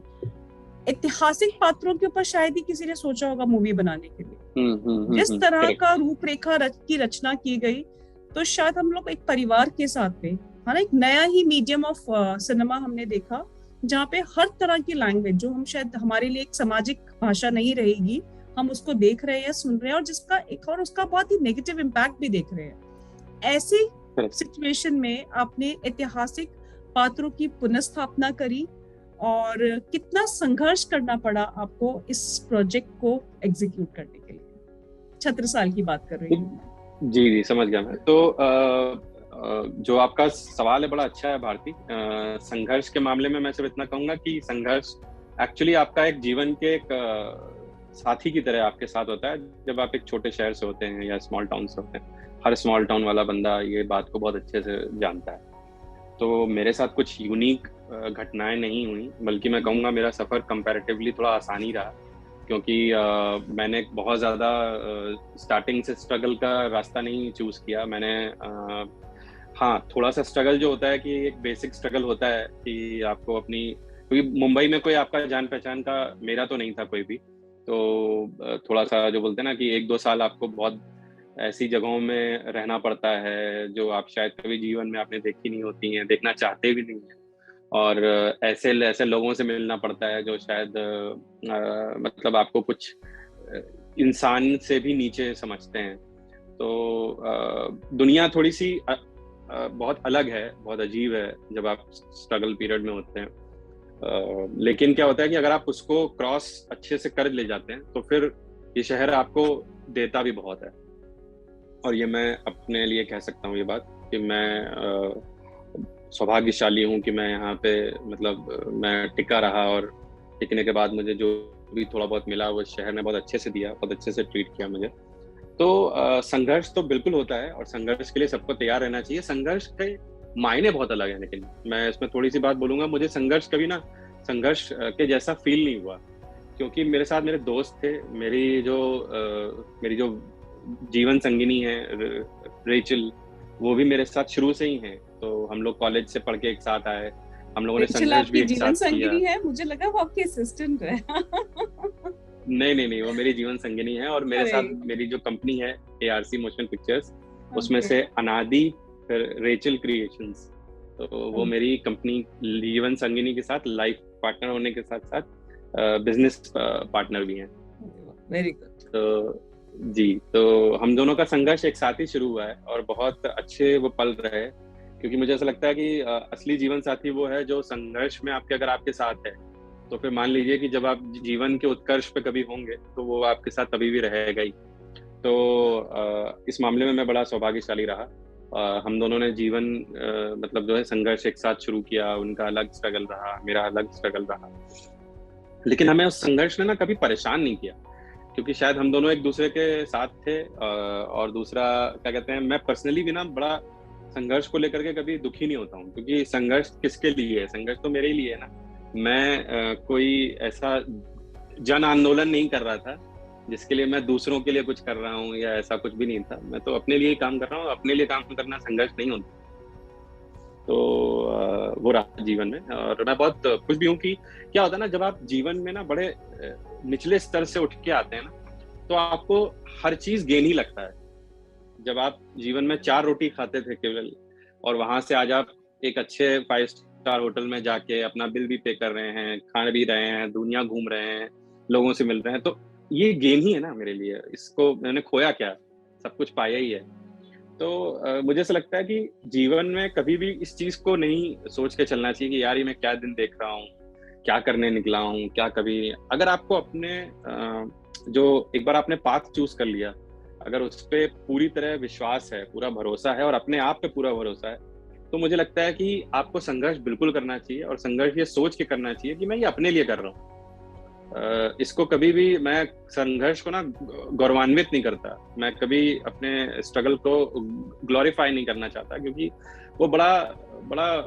ऐतिहासिक पात्रों के ऊपर शायद ही किसी ने सोचा होगा मूवी बनाने के लिए। जिस तरह का रूपरेखा की रचना की गई, तो शायद हम लोग एक परिवार के साथ में, है ना, एक नया ही मीडियम ऑफ सिनेमा हमने देखा, जहाँ पे हर तरह की लैंग्वेज, जो हम शायद हमारे लिए एक सामाजिक भाषा नहीं रहेगी, हम उसको देख रहे हैं, सुन रहे हैं, और जिसका एक और उसका बहुत ही नेगेटिव इम्पैक्ट भी देख रहे हैं। ऐसी सिचुएशन में आपने ऐतिहासिक पात्रों की पुनर्स्थापना करी, और कितना संघर्ष करना पड़ा आपको इस प्रोजेक्ट को एग्जीक्यूट करने के लिए। छत्रसाल की बात कर रही हूँ। जी, समझ गया मैं। तो जो आपका सवाल है बड़ा अच्छा है भारती। संघर्ष के मामले में मैं सिर्फ इतना कहूंगा कि संघर्ष एक्चुअली आपका एक जीवन के एक साथी की तरह आपके साथ होता है जब आप एक छोटे शहर से होते हैं या स्मॉल टाउन से होते हैं। हर स्मॉल टाउन वाला बंदा ये बात को बहुत अच्छे से जानता है। तो मेरे साथ कुछ यूनिक घटनाएं नहीं हुई, बल्कि मैं कहूँगा मेरा सफ़र कंपैरेटिवली थोड़ा आसान ही रहा, क्योंकि मैंने बहुत ज़्यादा स्टार्टिंग से स्ट्रगल का रास्ता नहीं चूज़ किया मैंने। हाँ, थोड़ा सा स्ट्रगल जो होता है कि एक बेसिक स्ट्रगल होता है कि आपको अपनी, क्योंकि मुंबई में कोई आपका जान पहचान का, मेरा तो नहीं था कोई भी, तो थोड़ा सा जो बोलते हैं ना कि 1-2 साल आपको बहुत ऐसी जगहों में रहना पड़ता है जो आप शायद कभी जीवन में आपने देखी नहीं होती हैं, देखना चाहते भी नहीं हैं, और ऐसे ऐसे लोगों से मिलना पड़ता है जो शायद मतलब आपको कुछ इंसान से भी नीचे समझते हैं। तो दुनिया थोड़ी सी बहुत अलग है, बहुत अजीब है जब आप स्ट्रगल पीरियड में होते हैं। लेकिन क्या होता है कि अगर आप उसको क्रॉस अच्छे से कर ले जाते हैं तो फिर ये शहर आपको देता भी बहुत है। और ये मैं अपने लिए कह सकता हूँ ये बात कि मैं सौभाग्यशाली हूँ कि मैं यहाँ पे मतलब मैं टिका रहा, और टिकने के बाद मुझे जो भी थोड़ा बहुत मिला वो शहर ने बहुत अच्छे से दिया, बहुत अच्छे से ट्रीट किया मुझे। तो संघर्ष तो बिल्कुल होता है और संघर्ष के लिए सबको तैयार रहना चाहिए। संघर्ष के मायने बहुत अलग है, लेकिन मैं इसमें थोड़ी सी बात बोलूंगा। मुझे संघर्ष कभी ना संघर्ष के जैसा फील नहीं हुआ, क्योंकि मेरे साथ मेरे दोस्त थे। मेरी जो जीवन संगिनी है रेचल, वो भी मेरे साथ शुरू से ही हैं। तो हम लोग कॉलेज से पढ़ के एक साथ आए, हम लोगों ने संघर्ष भी एक जीवन साथ किया। संगिनी है? मुझे लगा वो आपकी असिस्टेंट है। नहीं, वो मेरी जीवन संगिनी है। और मेरे साथ मेरी जो कंपनी है ARC मोशन पिक्चर्स, उसमें से अनादि फिर रेचल क्रिएशंस, तो वो मेरी कंपनी जीवन संगिनी के साथ लाइफ पार्टनर होने के साथ साथ बिजनेस पार्टनर भी हैं। Very good. तो जी, तो हम दोनों का संघर्ष एक साथ ही शुरू हुआ है और बहुत अच्छे वो पल रहे, क्योंकि मुझे ऐसा लगता है कि असली जीवन साथी वो है जो संघर्ष में आपके अगर आपके साथ है, तो फिर मान लीजिए कि जब आप जीवन के उत्कर्ष पे कभी होंगे तो वो आपके साथ कभी भी रहेगा ही। तो इस मामले में मैं बड़ा सौभाग्यशाली रहा। हम दोनों ने जीवन मतलब जो है संघर्ष एक साथ शुरू किया। उनका अलग स्ट्रगल रहा, मेरा अलग स्ट्रगल रहा, लेकिन हमें उस संघर्ष ने ना कभी परेशान नहीं किया, क्योंकि शायद हम दोनों एक दूसरे के साथ थे। और दूसरा क्या कहते हैं, मैं पर्सनली भी ना बड़ा संघर्ष को लेकर के कभी दुखी नहीं होता हूँ, क्योंकि संघर्ष किसके लिए है? संघर्ष तो मेरे लिए है ना। मैं कोई ऐसा जन आंदोलन नहीं कर रहा था जिसके लिए मैं दूसरों के लिए कुछ कर रहा हूँ, या ऐसा कुछ भी नहीं था। मैं तो अपने लिए ही काम कर रहा हूँ। अपने लिए काम करना संघर्ष नहीं होता। तो वो रहा जीवन में। और मैं बहुत खुश भी हूँ कि क्या होता है ना, जब आप जीवन में ना बड़े निचले स्तर से उठ के आते हैं ना, तो आपको हर चीज गेन ही लगता है। जब आप जीवन में 4 रोटी खाते थे केवल, और वहां से आज आप एक अच्छे 5 स्टार होटल में जाके अपना बिल भी पे कर रहे हैं, खा भी रहे हैं, दुनिया घूम रहे हैं, लोगों से मिल रहे हैं, तो ये गेन ही है ना मेरे लिए। इसको मैंने खोया क्या? सब कुछ पाया ही है। तो मुझे ऐसा लगता है कि जीवन में कभी भी इस चीज को नहीं सोच के चलना चाहिए कि यार ये मैं क्या दिन देख रहा हूँ, क्या करने निकला हूँ, क्या कभी। अगर आपको अपने जो एक बार आपने पाथ चूज कर लिया, अगर उस पर पूरी तरह विश्वास है, पूरा भरोसा है और अपने आप पे पूरा भरोसा है, तो मुझे लगता है कि आपको संघर्ष बिल्कुल करना चाहिए। और संघर्ष ये सोच के करना चाहिए कि मैं ये अपने लिए कर रहा हूँ। इसको कभी भी मैं संघर्ष को ना गौरवान्वित नहीं करता। मैं कभी अपने स्ट्रगल को ग्लोरीफाई नहीं करना चाहता, क्योंकि वो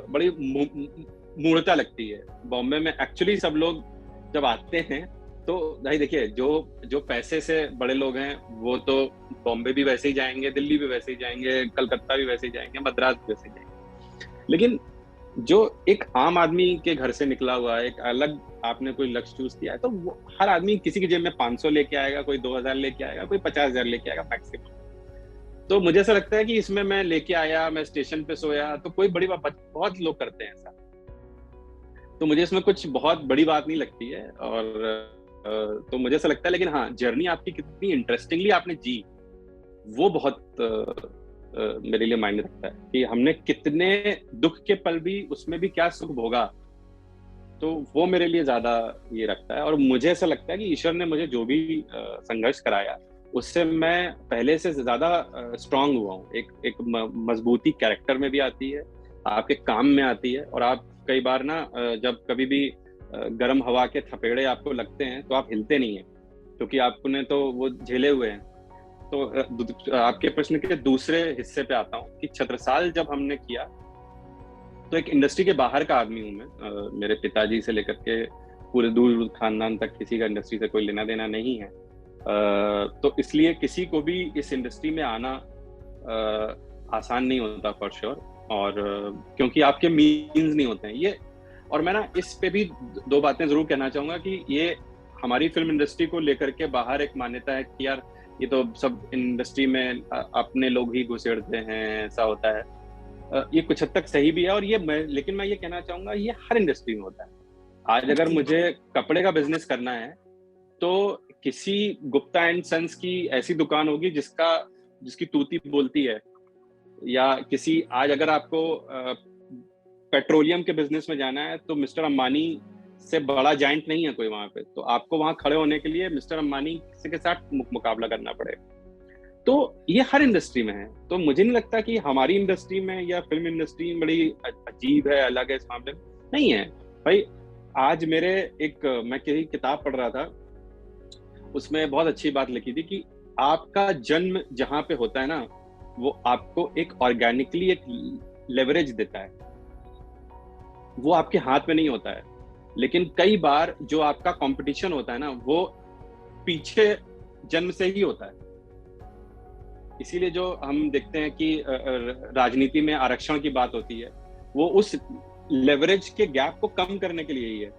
बड़ी मूर्खता लगती है। बॉम्बे में एक्चुअली सब लोग जब आते हैं तो भाई देखिए, जो पैसे से बड़े लोग हैं वो तो बॉम्बे भी वैसे ही जाएंगे, दिल्ली भी वैसे ही जाएंगे, कलकत्ता भी वैसे ही जाएंगे, मद्रास भी वैसे ही जाएंगे। लेकिन जो एक आम आदमी के घर से निकला हुआ है, एक अलग आपने कोई लक्ष्य चूज किया है, तो वो हर आदमी किसी की जेब में 500 लेके आएगा, कोई 2000 लेके आएगा, कोई 50,000 लेके आएगा मैक्सिमम। तो मुझे ऐसा लगता है कि इसमें मैं लेके आया, मैं स्टेशन पे सोया, तो कोई बड़ी बात, बहुत लोग करते हैं ऐसा, तो मुझे इसमें कुछ बहुत बड़ी बात नहीं लगती है। और तो मुझे ऐसा लगता है, लेकिन हाँ, जर्नी आपकी कितनी इंटरेस्टिंगली आपने जी, वो बहुत मेरे लिए मायने रखता है कि हमने कितने दुख के पल भी उसमें भी क्या सुख भोगा, तो वो मेरे लिए ज्यादा ये रखता है। और मुझे ऐसा लगता है कि ईश्वर ने मुझे जो भी संघर्ष कराया, उससे मैं पहले से ज्यादा स्ट्रांग हुआ हूँ। एक मजबूती कैरेक्टर में भी आती है, आपके काम में आती है। और आप कई बार ना जब कभी भी गर्म हवा के थपेड़े आपको लगते हैं तो आप हिलते नहीं हैं, क्योंकि आपने तो वो झेले हुए हैं। तो आपके प्रश्न के दूसरे हिस्से पे आता हूँ कि छत्रसाल जब हमने किया, तो एक इंडस्ट्री के बाहर का आदमी हूँ मैं। मेरे पिताजी से लेकर के पूरे दूर खानदान तक किसी का इंडस्ट्री से कोई लेना देना नहीं है। तो इसलिए किसी को भी इस इंडस्ट्री में आना आसान नहीं होता फॉर श्योर। और क्योंकि आपके मीन्स नहीं होते हैं ये। और मैं ना इस पे भी 2 बातें जरूर कहना चाहूंगा कि ये हमारी फिल्म इंडस्ट्री को लेकर के बाहर एक मान्यता है कि यार ये तो सब इंडस्ट्री में अपने लोग ही घुसेड़ते हैं, ऐसा होता है। ये कुछ हद तक सही भी है, और लेकिन मैं ये कहना चाहूंगा ये हर इंडस्ट्री में होता है। आज अगर मुझे कपड़े का बिजनेस करना है तो किसी गुप्ता एंड सन्स की ऐसी दुकान होगी जिसकी तूती बोलती है, या किसी, आज अगर आपको पेट्रोलियम के बिजनेस में जाना है तो मिस्टर अंबानी से बड़ा जाइंट नहीं है कोई वहां पे, तो आपको वहां खड़े होने के लिए मिस्टर अंबानी के साथ मुकाबला करना पड़ेगा। तो ये हर इंडस्ट्री में है। तो मुझे नहीं लगता कि हमारी इंडस्ट्री में या फिल्म इंडस्ट्री बड़ी अजीब है, अलग है इस मामले में, नहीं है भाई। आज मैं किसी किताब पढ़ रहा था, उसमें बहुत अच्छी बात लिखी थी कि आपका जन्म जहां पे होता है ना, वो आपको एक ऑर्गेनिकली एक लेवरेज देता है, वो आपके हाथ में नहीं होता है। लेकिन कई बार जो आपका कंपटीशन होता है ना, वो पीछे जन्म से ही होता है। इसीलिए जो हम देखते हैं कि राजनीति में आरक्षण की बात होती है, वो उस लेवरेज के गैप को कम करने के लिए ही है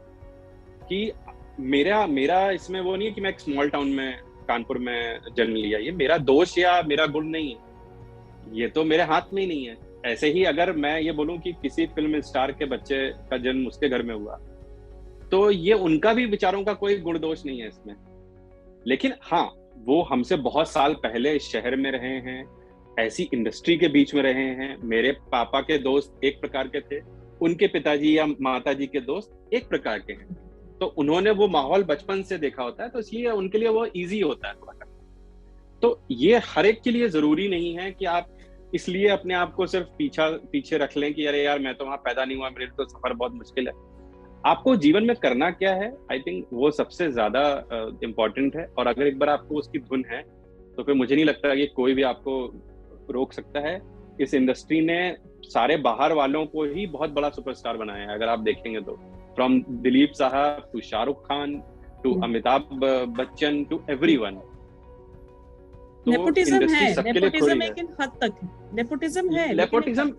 कि मेरा इसमें वो नहीं है कि मैं एक स्मॉल टाउन में, कानपुर में जन्म लिया, ये मेरा दोष या मेरा गुण नहीं है, ये तो मेरे हाथ में ही नहीं है। ऐसे ही अगर मैं ये बोलूं कि किसी फिल्म स्टार के बच्चे का जन्म उसके घर में हुआ, तो ये उनका भी विचारों का कोई गुण दोष नहीं है इसमें। लेकिन हाँ, वो हमसे बहुत साल पहले इस शहर में रहे हैं, ऐसी इंडस्ट्री के बीच में रहे हैं। मेरे पापा के दोस्त एक प्रकार के थे, उनके पिताजी या माताजी के दोस्त एक प्रकार के हैं, तो उन्होंने वो माहौल बचपन से देखा होता है, तो इसलिए उनके लिए वो इजी होता है थोड़ा। तो ये हर एक के लिए जरूरी नहीं है कि आप इसलिए अपने आप को सिर्फ पीछे रख लें कि अरे यार मैं तो वहां पैदा नहीं हुआ, मेरे लिए तो सफर बहुत मुश्किल है। आपको जीवन में करना क्या है, आई थिंक वो सबसे ज्यादा इम्पोर्टेंट है। और अगर एक बार आपको उसकी धुन है तो फिर मुझे नहीं लगता कि कोई भी आपको रोक सकता है। इस इंडस्ट्री ने सारे बाहर वालों को ही बहुत बड़ा सुपरस्टार बनाया है, अगर आप देखेंगे तो, फ्रॉम दिलीप साहब to Shahrukh Khan to Amitabh Bachchan to everyone. Nepotism है, नेपोटिज्म एक हद तक है, नेपोटिज्म है, नेपोटिज्म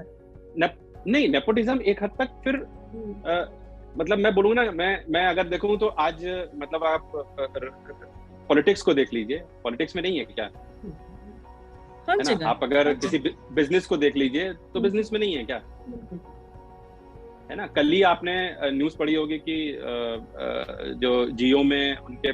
नहीं, नेपोटिज्म एक हद तक फिर मतलब मैं बोलूंगा ना, मैं अगर देखूं तो आज मतलब आप पॉलिटिक्स को देख लीजिए, पॉलिटिक्स में नहीं है क्या, है ना? आप अगर किसी बिजनेस को देख लीजिए तो बिजनेस में नहीं है क्या, है ना? कल ही आपने न्यूज़ पढ़ी होगी कि जो जियो में उनके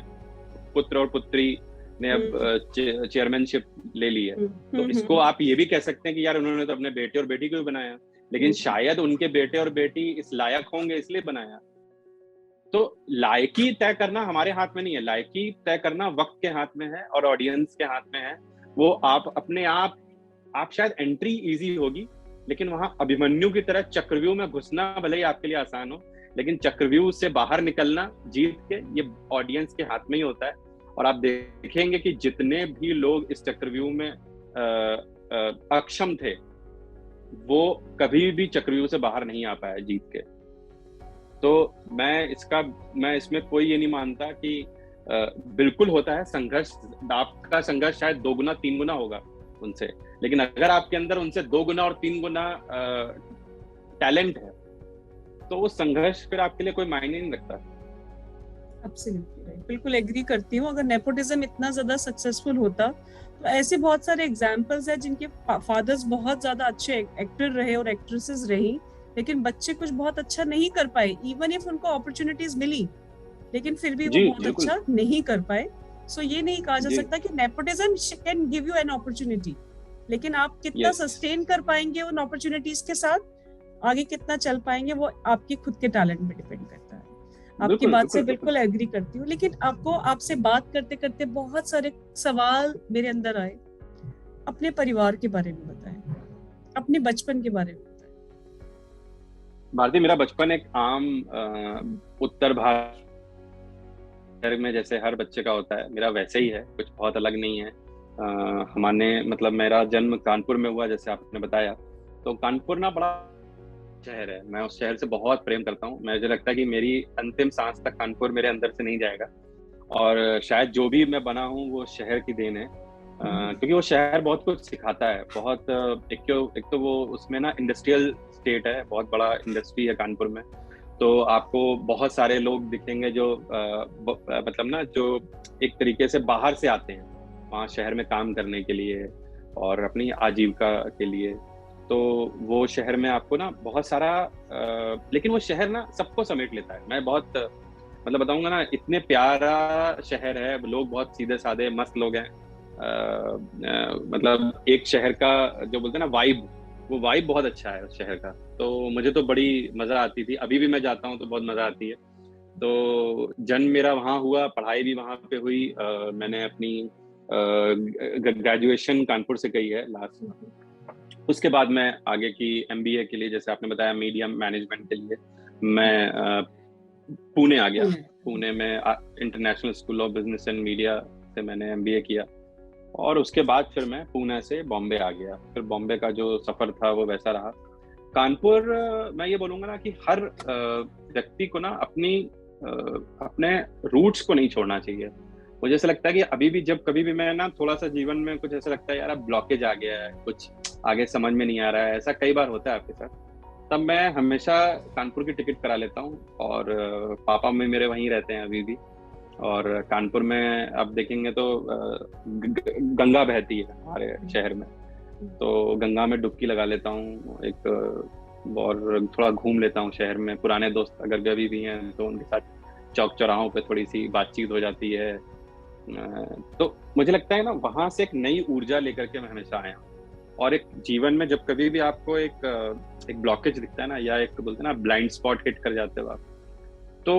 पुत्र और पुत्री ने अब चेयरमैनशिप ले ली है। तो इसको आप ये भी कह सकते हैं कि यार उन्होंने तो अपने बेटे और बेटी को भी बनाया, लेकिन शायद उनके बेटे और बेटी इस लायक होंगे इसलिए बनाया। तो लायकी तय करना हमारे हाथ में नहीं है, लायकी तय करना वक्त के हाथ में है और ऑडियंस के हाथ में है। वो आप अपने आप शायद एंट्री इजी होगी, लेकिन वहां अभिमन्यु की तरह चक्रव्यूह में घुसना भले ही आपके लिए आसान हो, लेकिन चक्रव्यूह से बाहर निकलना जीत के, ये ऑडियंस के हाथ में ही होता है। और आप देखेंगे कि जितने भी लोग इस चक्रव्यूह में अक्षम थे, वो कभी भी चक्रव्यूह से बाहर नहीं आ पाया जीत के। तो मैं इसमें कोई ये नहीं मानता कि बिल्कुल होता है संघर्ष, आपका संघर्ष शायद 2 गुना 3 गुना होगा उनसे, लेकिन अगर आपके अंदर उनसे 2 गुना और 3 गुना टैलेंट है तो वो संघर्ष फिर आपके लिए कोई मायने नहीं रखता। बिल्कुल एग्री करती हूँ। अगर नेपोटिज्म इतना ज्यादा सक्सेसफुल होता तो ऐसे बहुत सारे एग्जाम्पल्स हैं जिनके फादर्स बहुत ज्यादा अच्छे एक्टर रहे और एक्ट्रेसेस रही, लेकिन बच्चे कुछ बहुत अच्छा नहीं कर पाए, इवन इफ उनको अपॉर्चुनिटीज मिली, लेकिन फिर भी वो बहुत अच्छा नहीं कर पाए। सो ये नहीं कहा जा सकता कि nepotism can give you an opportunity, लेकिन आप कितना सस्टेन कर पाएंगे उन अपॉर्चुनिटीज के साथ, आगे कितना चल पाएंगे, वो आपके खुद के टैलेंट पे डिपेंड करता है। आपकी बात से बिल्कुल एग्री करती हूँ, लेकिन आपसे बात करते करते बहुत सारे सवाल मेरे अंदर आए। अपने परिवार के बारे में बताएं, अपने बचपन के बारे में बताएं। भारती, मेरा बचपन एक आम उत्तर भारत में जैसे हर बच्चे का होता है, मेरा वैसे ही है, कुछ बहुत अलग नहीं है। मतलब मेरा जन्म कानपुर में हुआ, जैसे आपने बताया। तो कानपुर ना बड़ा शहर है, मैं उस शहर से बहुत प्रेम करता हूँ। मुझे लगता है कि मेरी अंतिम सांस तक कानपुर मेरे अंदर से नहीं जाएगा, और शायद जो भी मैं बना हूँ वो शहर की देन है, क्योंकि वो शहर बहुत कुछ सिखाता है। बहुत एक तो वो उसमें ना इंडस्ट्रियल स्टेट है, बहुत बड़ा इंडस्ट्री है कानपुर में। तो आपको बहुत सारे लोग दिखेंगे जो मतलब ना जो एक तरीके से बाहर से आते हैं, वहाँ शहर में काम करने के लिए और अपनी आजीविका के लिए। तो वो शहर में आपको ना बहुत सारा लेकिन वो शहर ना सबको समेट लेता है। मैं बहुत मतलब बताऊंगा ना, इतने प्यारा शहर है, लोग बहुत सीधे साधे मस्त लोग हैं। मतलब एक शहर का जो बोलते हैं ना वाइब, वो वाइब बहुत अच्छा है उस शहर का। तो मुझे तो बड़ी मजा आती थी, अभी भी मैं जाता हूँ तो बहुत मजा आती है। तो जन्म मेरा वहाँ हुआ, पढ़ाई भी वहाँ पे हुई। मैंने अपनी ग्रेजुएशन कानपुर से की है लास्ट। उसके बाद मैं आगे की एमबीए के लिए, जैसे आपने बताया मीडिया मैनेजमेंट के लिए, मैं पुणे आ गया। पुणे में international school of business and media से मैंने एमबीए किया। और उसके बाद फिर मैं पुणे से बॉम्बे आ गया। फिर बॉम्बे का जो सफर था वो वैसा रहा। कानपुर मैं ये बोलूंगा ना कि हर व्यक्ति को ना अपने रूट्स को नहीं छोड़ना चाहिए। मुझे ऐसा लगता है कि अभी भी जब कभी भी मैं ना थोड़ा सा जीवन में कुछ ऐसा लगता है यार अब ब्लॉकेज आ गया है, कुछ आगे समझ में नहीं आ रहा है, ऐसा कई बार होता है आपके साथ, तब मैं हमेशा कानपुर की टिकट करा लेता हूँ। और पापा में मेरे वहीं रहते हैं अभी भी। और कानपुर में आप देखेंगे तो गंगा बहती है हमारे शहर में, तो गंगा में डुबकी लगा लेता हूँ एक, और थोड़ा घूम लेता हूँ शहर में। पुराने दोस्त अगर कभी भी हैं तो उनके साथ चौक चौराहों पे थोड़ी सी बातचीत हो जाती है। तो मुझे लगता है ना वहां से एक नई ऊर्जा लेकर के मैं हमेशा आया हूँ। और एक जीवन में जब कभी भी आपको एक ब्लॉकेज दिखता है ना, या एक बोलते हैं ना ब्लाइंड स्पॉट हिट कर जाते हो आप, तो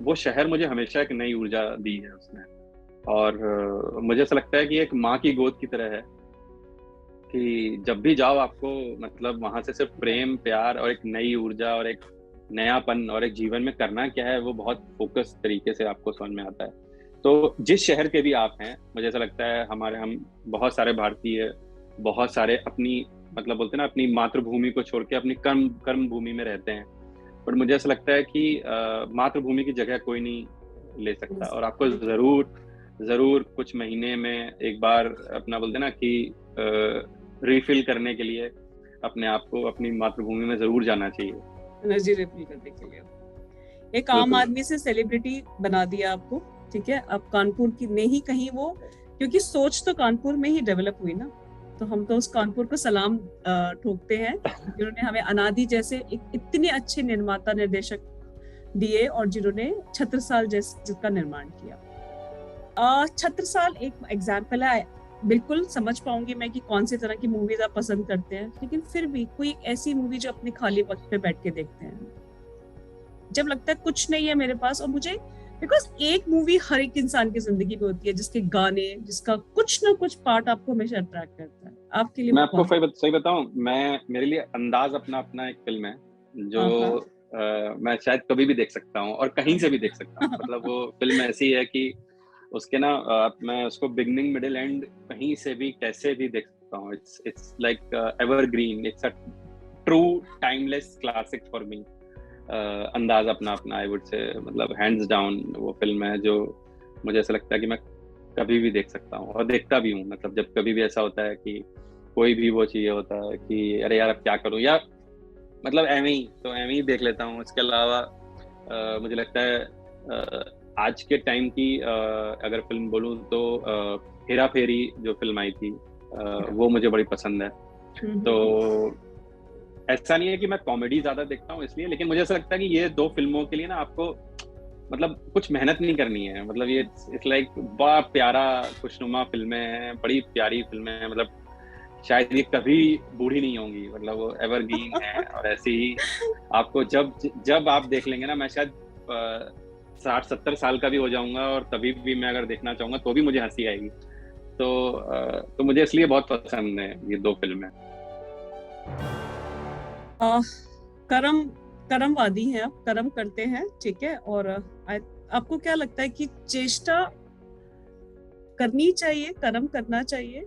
वो शहर मुझे हमेशा एक नई ऊर्जा दी है उसने। और मुझे ऐसा लगता है कि एक माँ की गोद की तरह है कि जब भी जाओ आपको मतलब वहां से सिर्फ प्रेम प्यार और एक नई ऊर्जा और एक नयापन और एक जीवन में करना क्या है वो बहुत फोकस तरीके से आपको समझ में आता है। तो जिस शहर के भी आप हैं, मुझे ऐसा लगता है हम बहुत सारे भारतीय, बहुत सारे अपनी मतलब बोलते हैं ना अपनी मातृभूमि को छोड़ के अपनी कर्म भूमि में रहते हैं। पर मुझे ऐसा लगता है कि मातृभूमि की जगह कोई नहीं ले सकता। और आपको जरूर कुछ महीने में एक बार अपना बोलते हैं ना कि रिफिल करने के लिए अपने आप को अपनी मातृभूमि में जरूर जाना चाहिए, एनर्जी रिफिल करने के लिए। एक आम आदमी से सेलिब्रिटी बना दिया आपको, ठीक है। अब कानपुर की नहीं कहीं वो, क्योंकि सोच तो कानपुर में ही डेवलप हुई ना, तो हम तो उस कानपुर को सलाम ठोकते हैं जिन्होंने हमें अनादि जैसे इतने अच्छे निर्माता निर्देशक दिए और जिन्होंने छत्रसाल जिसका निर्माण किया। छत्रसाल एक एग्जाम्पल है। बिल्कुल समझ पाऊंगी मैं कि कौन सी तरह की मूवीज आप पसंद करते हैं, लेकिन फिर भी कोई ऐसी मूवी जो अपने खाली वक्त पे बैठ के देखते हैं, जब लगता है कुछ नहीं है मेरे पास। और मुझे बिकॉज एक मूवी हर एक इंसान की जिंदगी में होती है जिसके गाने, जिसका कुछ ना कुछ पार्ट आपको हमेशा अट्रैक्ट करता है। आपके लिए मैं आपको सही बताऊं, मेरे लिए अंदाज अपना एक फिल्म है जो मैं शायद कभी भी देख सकता हूँ और कहीं से भी देख सकता हूँ। मतलब वो फिल्म ऐसी है कि उसके ना मैं उसको बिगनिंग मिडिल एंड कहीं से भी कैसे भी देख सकता हूँ। It's like evergreen, it's a true timeless classic for me. अंदाज अपना आई वुड से, मतलब हैंड्स डाउन वो फिल्म है जो मुझे ऐसा लगता है कि मैं कभी भी देख सकता हूँ और देखता भी हूँ। मतलब जब कभी भी ऐसा होता है कि कोई भी वो चाहिए होता है कि अरे यार अब क्या करूँ, या मतलब एवं ही देख लेता हूँ। इसके अलावा मुझे लगता है आज के टाइम की अगर फिल्म बोलूँ तो हेरा फेरी जो फिल्म आई थी वो मुझे बड़ी पसंद है। तो ऐसा नहीं है कि मैं कॉमेडी ज्यादा देखता हूँ इसलिए, लेकिन मुझे ऐसा लगता है कि ये दो फिल्मों के लिए ना आपको मतलब कुछ मेहनत नहीं करनी है। मतलब ये इट्स लाइक बड़ा प्यारा खुशनुमा फिल्में हैं, बड़ी प्यारी फिल्में हैं। मतलब शायद ये कभी बूढ़ी नहीं होंगी, मतलब वो एवरग्रीन है। और ऐसे ही आपको जब आप देख लेंगे ना, मैं शायद 60-70 साल का भी हो जाऊंगा और तभी भी मैं अगर देखना चाहूंगा तो भी मुझे हंसी आएगी। तो मुझे इसलिए बहुत पसंद है ये दो फिल्में। कर्मवादी हैं आप, कर्म करते हैं, ठीक है। और आपको क्या लगता है कि चेष्टा करनी चाहिए, कर्म करना चाहिए,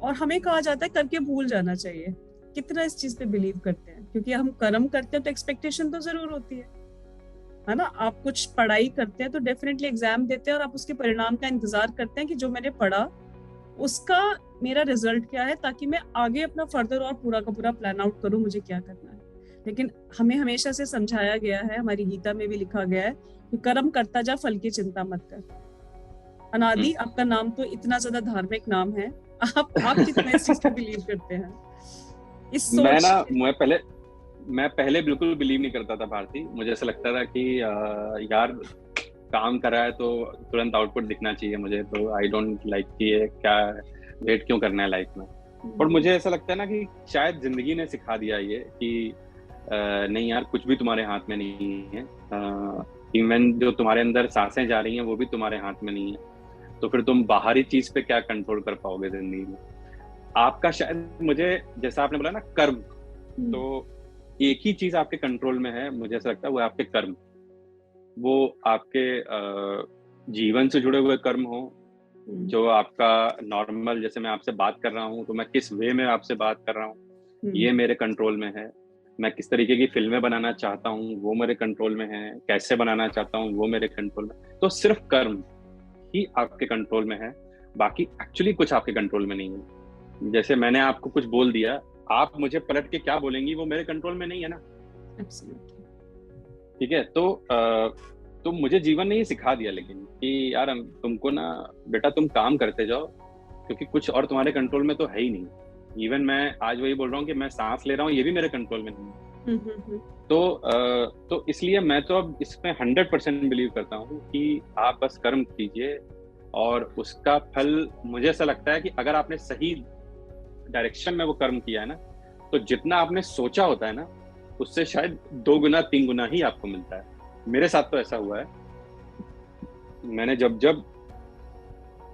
और हमें कहा जाता है करके भूल जाना चाहिए। कितना इस चीज पे बिलीव करते हैं? क्योंकि हम कर्म करते हैं तो एक्सपेक्टेशन तो जरूर होती है ना। आप कुछ पढ़ाई करते हैं तो डेफिनेटली एग्जाम देते हैं और आप उसके परिणाम का इंतजार करते हैं कि जो मैंने पढ़ा उसका मेरा रिजल्ट क्या है, ताकि मैं आगे अपना फर्दर और पूरा का पूरा प्लान आउट करूं मुझे क्या करना है। लेकिन हमें हमेशा से समझाया गया है, हमारी गीता में भी लिखा गया है कि कर्म करता जा, फल की चिंता मत कर। अनादि आपका नाम तो इतना ज्यादा धार्मिक नाम है, आप कितना इस चीज पे बिलीव करते हैं, इस सोच? मैं पहले बिल्कुल बिलीव नहीं करता था भारती। मुझे ऐसा लगता था कि यार काम कर रहा है तो तुरंत आउटपुट दिखना चाहिए मुझे, तो आई डोंट लाइक कि ये क्या वेट क्यों करना है लाइफ में। और मुझे ऐसा लगता है ना कि शायद जिंदगी ने सिखा दिया ये कि नहीं यार, कुछ भी तुम्हारे हाथ में नहीं है। इवन जो तुम्हारे अंदर सांसें जा रही हैं वो भी तुम्हारे हाथ में नहीं है, तो फिर तुम बाहरी चीज पे क्या कंट्रोल कर पाओगे जिंदगी में। आपका शायद, मुझे जैसा आपने बोला ना कर्म, तो एक ही चीज आपके कंट्रोल में है, मुझे ऐसा लगता है वो है आपके कर्म। वो आपके जीवन से जुड़े हुए कर्म हो, जो आपका नॉर्मल, जैसे मैं आपसे बात कर रहा हूँ तो मैं किस वे में आपसे बात कर रहा हूँ ये मेरे कंट्रोल में है। मैं किस तरीके की फिल्में बनाना चाहता हूँ वो मेरे कंट्रोल में है, कैसे बनाना चाहता हूँ वो मेरे कंट्रोल में। तो सिर्फ कर्म ही आपके कंट्रोल में है, बाकी एक्चुअली कुछ आपके कंट्रोल में नहीं है। जैसे मैंने आपको कुछ बोल दिया, आप मुझे पलट के क्या बोलेंगी वो मेरे कंट्रोल में नहीं है ना। ठीक है, तो मुझे जीवन ने ये सिखा दिया लेकिन कि यार तुमको ना बेटा तुम काम करते जाओ, क्योंकि कुछ और तुम्हारे कंट्रोल में तो है ही नहीं। इवन मैं आज वही बोल रहा हूँ कि मैं सांस ले रहा हूँ, ये भी मेरे कंट्रोल में नहीं है। तो इसलिए मैं तो अब इसमें 100% बिलीव करता हूँ कि आप बस कर्म कीजिए और उसका फल, मुझे ऐसा लगता है कि अगर आपने सही डायरेक्शन में वो कर्म किया है ना, तो जितना आपने सोचा होता है ना उससे शायद 2 गुना 3 गुना ही आपको मिलता है। मेरे साथ तो ऐसा हुआ है। मैंने जब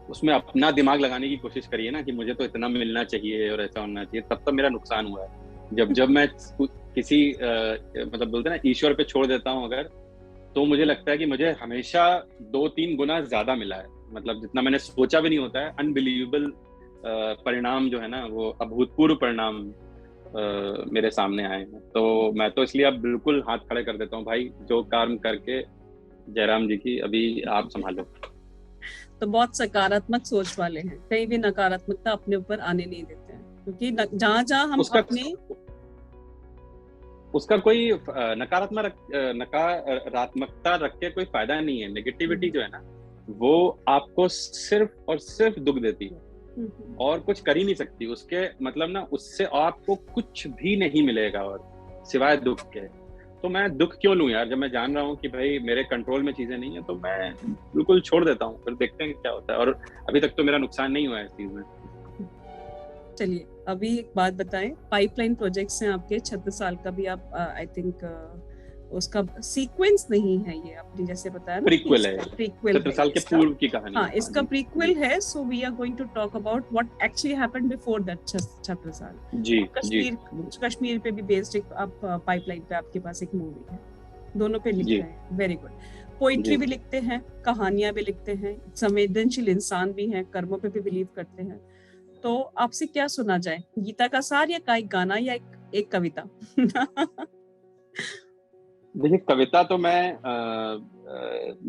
उसमें अपना दिमाग लगाने की कोशिश करी है ना कि मुझे तो इतना मिलना चाहिए और ऐसा होना चाहिए, तब मेरा नुकसान हुआ है। जब मैं किसी मतलब बोलते हैं ना ईश्वर पे छोड़ देता हूँ अगर, तो मुझे लगता है कि मुझे हमेशा 2-3 गुना ज्यादा मिला है। मतलब जितना मैंने सोचा भी नहीं होता है, अनबिलीवेबल परिणाम जो है ना, वो अभूतपूर्व परिणाम मेरे सामने आए हैं। तो मैं तो इसलिए अब बिल्कुल हाथ खड़े कर देता हूँ, भाई जो काम करके जयराम जी की अभी आप संभालो। तो बहुत सकारात्मक सोच वाले हैं, कहीं भी नकारात्मकता अपने ऊपर आने नहीं देते हैं, क्योंकि जहाँ हम उसका कोई नकारात्मकता रख के कोई फायदा नहीं है। नेगेटिविटी जो है ना वो आपको सिर्फ और सिर्फ दुख देती है और कुछ कर ही नहीं सकती उसके। मतलब ना उससे आपको कुछ भी नहीं मिलेगा और सिवाय दुख के। तो मैं दुख क्यों लूं यार, जब मैं जान रहा हूँ कि भाई मेरे कंट्रोल में चीजें नहीं है, तो मैं बिल्कुल छोड़ देता हूँ, फिर देखते हैं क्या होता है। और अभी तक तो मेरा नुकसान नहीं हुआ है इस चीज में। चलिए अभी एक बात बताएं, पाइपलाइन प्रोजेक्ट्स हैं आपके, 36 साल का भी आप आई थिंक उसका सीक्वेंस नहीं है ये, आपने जैसे बताया ना, प्रीक्वल है, प्रीक्वल 36 साल के पूर्व की कहानी। हाँ, इसका प्रीक्वल है। So we are going to talk about what actually happened before that 36 साल। जी, कश्मीर पे भी बेस्ड एक आप पाइपलाइन पे आपके पास एक मूवी है, दोनों पे लिख रहे हैं। Very good. पोइट्री भी लिखते हैं, कहानियां भी लिखते हैं, संवेदनशील इंसान भी हैं, कर्मों पे भी बिलीव करते हैं। तो आपसे क्या सुना जाए, गीता का सार या एक गाना या एक कविता? देखिए, कविता तो मैं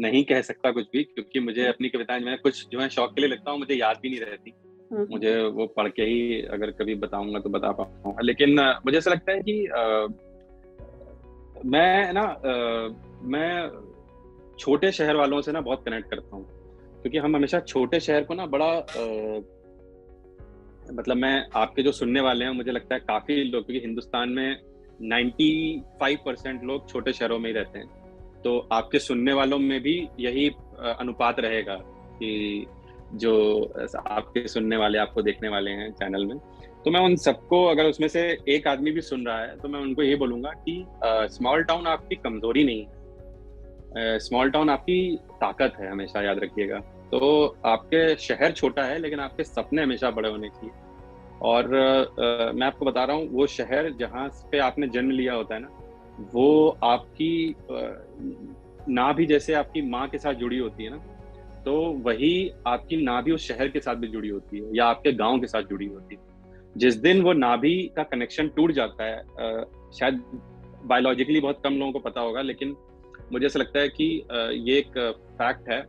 नहीं कह सकता कुछ भी, क्योंकि मुझे अपनी कविताएं मैं कुछ जो है शौक के लिए लिखता हूँ, मुझे याद भी नहीं रहती। मुझे वो पढ़ के ही अगर कभी बताऊंगा तो बता पाऊंगा। लेकिन मुझे ऐसा लगता है कि मैं छोटे शहर वालों से ना बहुत कनेक्ट करता हूँ, क्योंकि हम हमेशा छोटे शहर को ना बड़ा मतलब मैं आपके जो सुनने वाले हैं मुझे लगता है काफी लोग, क्योंकि हिंदुस्तान में 95% लोग छोटे शहरों में ही रहते हैं, तो आपके सुनने वालों में भी यही अनुपात रहेगा कि जो आपके सुनने वाले, आपको देखने वाले हैं चैनल में। तो मैं उन सबको, अगर उसमें से एक आदमी भी सुन रहा है, तो मैं उनको ये बोलूंगा कि स्मॉल टाउन आपकी कमजोरी नहीं है, स्मॉल टाउन आपकी ताकत है, हमेशा याद रखिएगा। तो आपके शहर छोटा है लेकिन आपके सपने हमेशा बड़े होने चाहिए। और मैं आपको बता रहा हूँ, वो शहर जहाँ पे आपने जन्म लिया होता है ना, वो आपकी नाभि जैसे आपकी माँ के साथ जुड़ी होती है ना, तो वही आपकी नाभि उस शहर के साथ भी जुड़ी होती है या आपके गांव के साथ जुड़ी होती है। जिस दिन वो नाभि का कनेक्शन टूट जाता है, शायद बायोलॉजिकली बहुत कम लोगों को पता होगा, लेकिन मुझे ऐसा लगता है कि ये एक फैक्ट है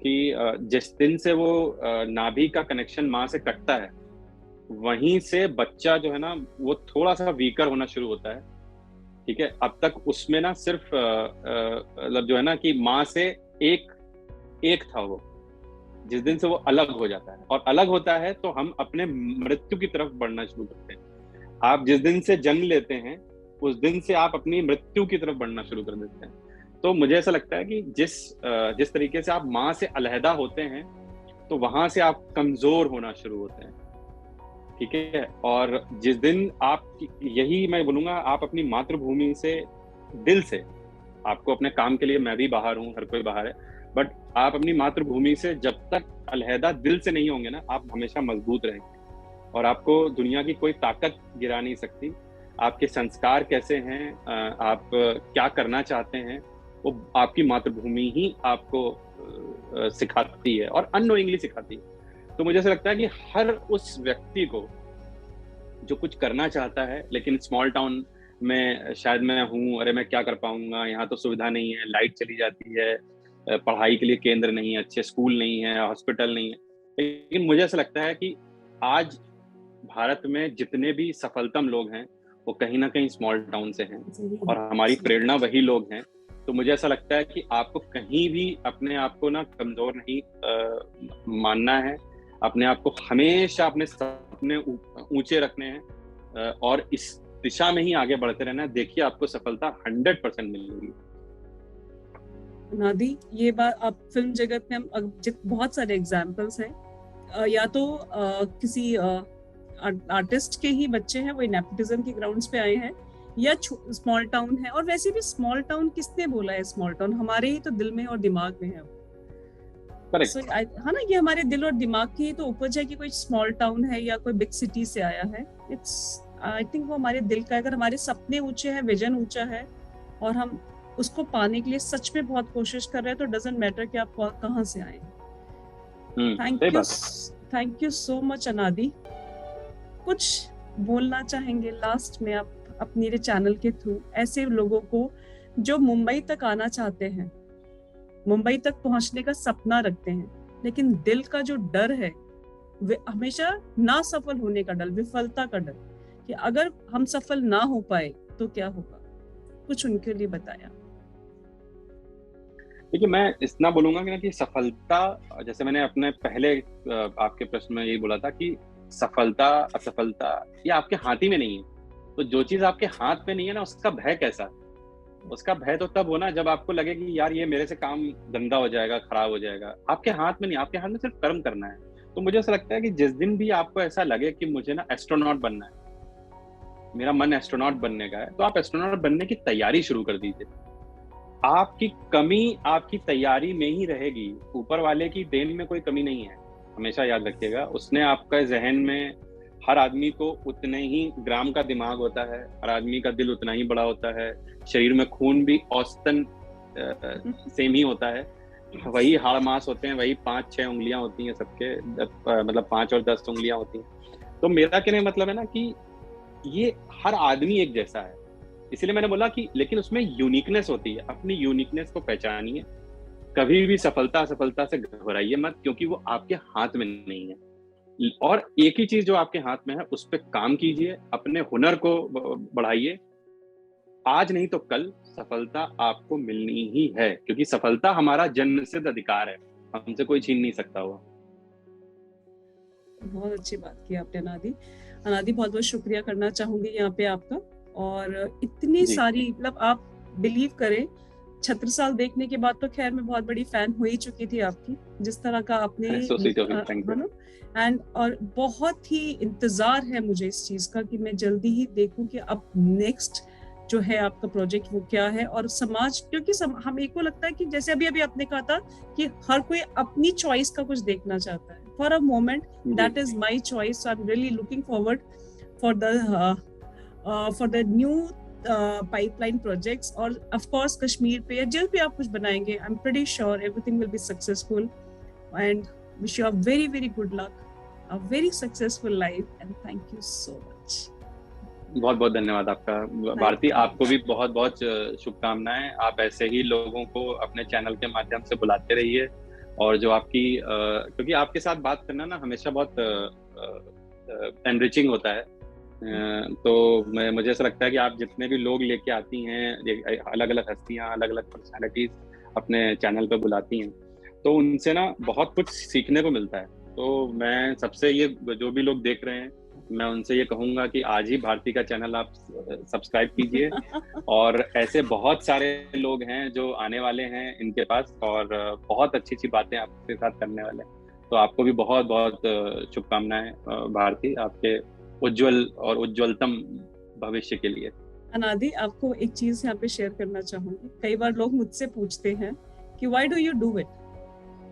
कि जिस दिन से वो नाभि का कनेक्शन माँ से कटता है, वहीं से बच्चा जो है ना वो थोड़ा सा वीकर होना शुरू होता है। ठीक है, अब तक उसमें ना सिर्फ मतलब जो है ना कि माँ से एक था वो, जिस दिन से वो अलग हो जाता है, और अलग होता है तो हम अपने मृत्यु की तरफ बढ़ना शुरू करते हैं। आप जिस दिन से जन्म लेते हैं उस दिन से आप अपनी मृत्यु की तरफ बढ़ना शुरू कर देते हैं। तो मुझे ऐसा लगता है कि जिस तरीके से आप माँ से अलहदा होते हैं तो वहां से आप कमजोर होना शुरू होते हैं, ठीक है। और जिस दिन आप, यही मैं बोलूंगा, आप अपनी मातृभूमि से दिल से, आपको अपने काम के लिए, मैं भी बाहर हूँ, हर कोई बाहर है, बट आप अपनी मातृभूमि से जब तक अलहदा दिल से नहीं होंगे ना, आप हमेशा मजबूत रहेंगे और आपको दुनिया की कोई ताकत गिरा नहीं सकती। आपके संस्कार कैसे हैं, आप क्या करना चाहते हैं, वो आपकी मातृभूमि ही आपको सिखाती है और अननोइंगली सिखाती है। तो मुझे ऐसा लगता है कि हर उस व्यक्ति को जो कुछ करना चाहता है, लेकिन स्मॉल टाउन में शायद मैं हूँ, अरे मैं क्या कर पाऊंगा, यहाँ तो सुविधा नहीं है, लाइट चली जाती है, पढ़ाई के लिए केंद्र नहीं है, अच्छे स्कूल नहीं है, हॉस्पिटल नहीं है। लेकिन मुझे ऐसा लगता है कि आज भारत में जितने भी सफलतम लोग हैं वो कहीं ना कहीं स्मॉल टाउन से हैं और हमारी प्रेरणा वही लोग हैं। तो मुझे ऐसा लगता है कि आपको कहीं भी अपने आप को ना कमजोर नहीं मानना है, अपने आप को हमेशा अपने सपने ऊंचे रखने हैं और इस दिशा में ही आगे बढ़ते रहना है। देखिए आपको सफलता 100% मिलेगी। नादी, ये बात अब फिल्म जगत में हम बहुत सारे एग्जाम्पल्स हैं, या तो किसी आर्टिस्ट के ही बच्चे हैं, वो नेपोटिज्म के ग्राउंड्स पे आए हैं, या स्मॉल टाउन है। और वैसे भी स्मॉल टाउन किसने बोला है? स्मॉल टाउन हमारे ही तो दिल में और दिमाग में है। हाँ ना, ये हमारे दिल और दिमाग की तो उपज है कि कोई स्मॉल टाउन है या कोई बिग सिटी से आया है। इट्स आई थिंक वो हमारे दिल का, अगर हमारे सपने ऊंचे हैं, विजन ऊंचा है और हम उसको पाने के लिए सच में बहुत कोशिश कर रहे हैं, तो डजंट मैटर कि आप कहाँ से आए। थैंक यू सो मच अनादि। कुछ बोलना चाहेंगे लास्ट में आप अपने चैनल के थ्रू ऐसे लोगों को जो मुंबई तक आना चाहते हैं, मुंबई तक पहुंचने का सपना रखते हैं, लेकिन दिल का जो डर है, हमेशा ना सफल होने का डर, विफलता का डर, कि अगर हम सफल ना हो पाए तो क्या होगा, कुछ उनके लिए बताया। देखिए, मैं इतना बोलूंगा कि सफलता, जैसे मैंने अपने पहले आपके प्रश्न में यही बोला था कि सफलता असफलता ये आपके हाथ ही में नहीं है। तो जो चीज आपके हाथ में नहीं है ना, उसका भय कैसा? उसका भय तो तब होना जब आपको लगे कि यार ये मेरे से काम गंदा हो जाएगा, खराब हो जाएगा। आपके हाथ में नहीं, आपके हाथ में सिर्फ कर्म करना है। तो मुझे ऐसा लगता है कि जिस दिन भी आपको ऐसा लगे कि मुझे ना एस्ट्रोनॉट बनना है, मेरा मन एस्ट्रोनॉट बनने का है, तो आप एस्ट्रोनॉट बनने की तैयारी शुरू कर दीजिए। आपकी कमी आपकी तैयारी में ही रहेगी, ऊपर वाले की देन में कोई कमी नहीं है। हमेशा याद रखिएगा, उसने आपका जहन में, हर आदमी को उतने ही ग्राम का दिमाग होता है, हर आदमी का दिल उतना ही बड़ा होता है, शरीर में खून भी औसतन सेम ही होता है, वही हाड़ मांस होते हैं, वही 5-6 उंगलियां होती हैं सबके, मतलब 5 और 10 उंगलियां होती हैं। तो मेरा कहने का मतलब है ना कि ये हर आदमी एक जैसा है, इसीलिए मैंने बोला कि लेकिन उसमें यूनिकनेस होती है। अपनी यूनिकनेस को पहचानिए, कभी भी सफलता असफलता से घबराइए मत, क्योंकि वो आपके हाथ में नहीं है। और एक ही चीज जो आपके हाथ में है उस पर काम कीजिए, अपने हुनर को बढ़ाइए। आज नहीं तो कल सफलता आपको मिलनी ही है, क्योंकि सफलता हमारा जन्मसिद्ध अधिकार है, हमसे कोई छीन नहीं सकता हुआ। बहुत अच्छी बात की आपने अनादि। अनादि, बहुत बहुत शुक्रिया करना चाहूंगी यहाँ पे आपका। और इतनी सारी, मतलब आप बिलीव करें, छत्रसाल देखने के बाद तो खैर मैं बहुत बड़ी फैन हो ही चुकी थी आपकी, जिस तरह का आपने एंड और बहुत ही इंतजार है मुझे इस चीज का कि मैं जल्दी ही देखूं कि अब नेक्स्ट जो है आपका प्रोजेक्ट वो क्या है। और समाज, क्योंकि हम एक को लगता है कि जैसे अभी आपने कहा था कि हर कोई अपनी चॉइस का कुछ देखना चाहता है। For a moment that is my choice, so I am really looking forward for the new pipeline projects. और ऑफ कोर्स कश्मीर पे या जल्द भी आप कुछ बनाएंगे, I am pretty sure everything will be successful and wish you a very very good luck, a very successful life and thank you so much. बहुत बहुत धन्यवाद आपका भारती, आपको भी बहुत बहुत शुभकामनाएं। आप ऐसे ही लोगों को अपने चैनल के माध्यम से बुलाते रहिए, और जो आपकी क्योंकि आपके साथ बात करना ना हमेशा बहुत एनरिचिंग होता है। तो मुझे ऐसा लगता है कि आप जितने भी लोग लेके आती हैं, अलग अलग हस्तियां, अलग अलग पर्सनैलिटीज अपने चैनल पे बुलाती हैं, तो उनसे ना बहुत कुछ सीखने को मिलता है। तो मैं सबसे ये जो भी लोग देख रहे हैं, मैं उनसे ये कहूंगा कि आज ही भारती का चैनल आप सब्सक्राइब कीजिए। और ऐसे बहुत सारे लोग हैं जो आने वाले हैं इनके पास, और बहुत अच्छी अच्छी बातें आपके साथ करने वाले हैं। तो आपको भी बहुत बहुत शुभकामनाएं भारती, आपके उज्जवल और उज्जवलतम भविष्य के लिए। अनादि, आपको एक चीज यहाँ पे शेयर करना चाहूंगी। कई बार लोग मुझसे पूछते हैं कि why do you do it,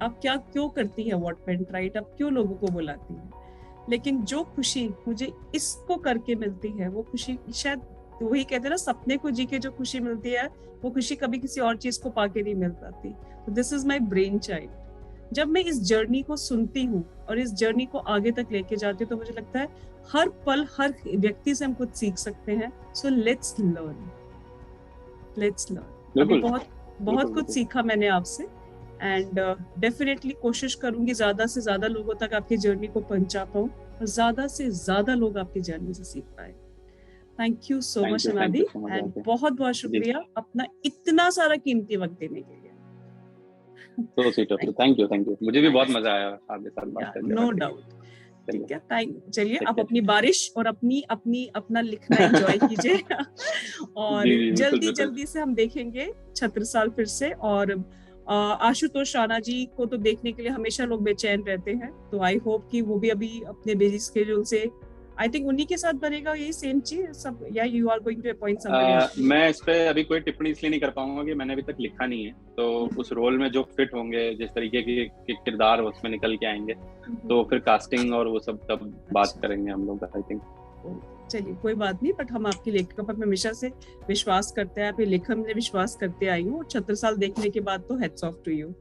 आप क्या क्यों करती है वॉटपेंट राइट, आप क्यों लोगों को बुलाती है। लेकिन जो खुशी मुझे इसको करके मिलती है, वो खुशी शायद वही कहते हैं ना, सपने को जी के जो खुशी मिलती है, वो खुशी कभी किसी और चीज को पाके नहीं मिल पाती। तो this is my brain child. जब मैं इस जर्नी को सुनती हूँ और इस जर्नी को आगे तक लेके जाती हूँ, तो मुझे लगता है हर पल हर व्यक्ति से हम कुछ सीख सकते हैं। So let's learn, let's learn. अभी बहुत कुछ सीखा मैंने आपसे, एंड डेफिनेटली कोशिश करूंगी ज्यादा से ज्यादा लोगों तक आपकी जर्नी को पहुंचा पाऊं और ज्यादा से ज्यादा लोग आपकी जर्नी से सीख पाए। थैंक यू सो मच अनादि, एंड बहुत बहुत शुक्रिया अपना इतना सारा कीमती वक्त देने के लिए। So sweet of you. Thank you, thank you. मुझे भी बहुत मजा आया आपके साथ बात करके। No doubt. ठीक है, चलिए आप अपनी बारिश और अपना लिखना एंजॉय कीजिए। और जल्दी से हम देखेंगे छत्रसाल फिर से। और आशुतोष राणा जी को तो देखने के लिए हमेशा लोग बेचैन रहते हैं, तो आई होप कि वो भी अभी अपने बिजी स्केड्यूल से, आई थिंक उन्हीं के साथ बनेगा यही सेम चीज सब, या you are going to appoint somebody else? मैं इस पे अभी कोई टिप्पणी इसलिए नहीं कर पाऊंगा कि मैंने अभी तक लिखा नहीं है, तो उस रोल में जो फिट होंगे, जिस तरीके के किरदार उसमें निकल के आएंगे, तो फिर कास्टिंग और वो सब तब बात करेंगे हम लोग, आई थिंक। चलिए कोई बात नहीं, बट हम आपकी लेखन पर हमेशा से विश्वास करते हैं, आपके लेखन में विश्वास करते आई हूँ। छत्रसाल देखने के बाद तो हेड्स ऑफ टू यू।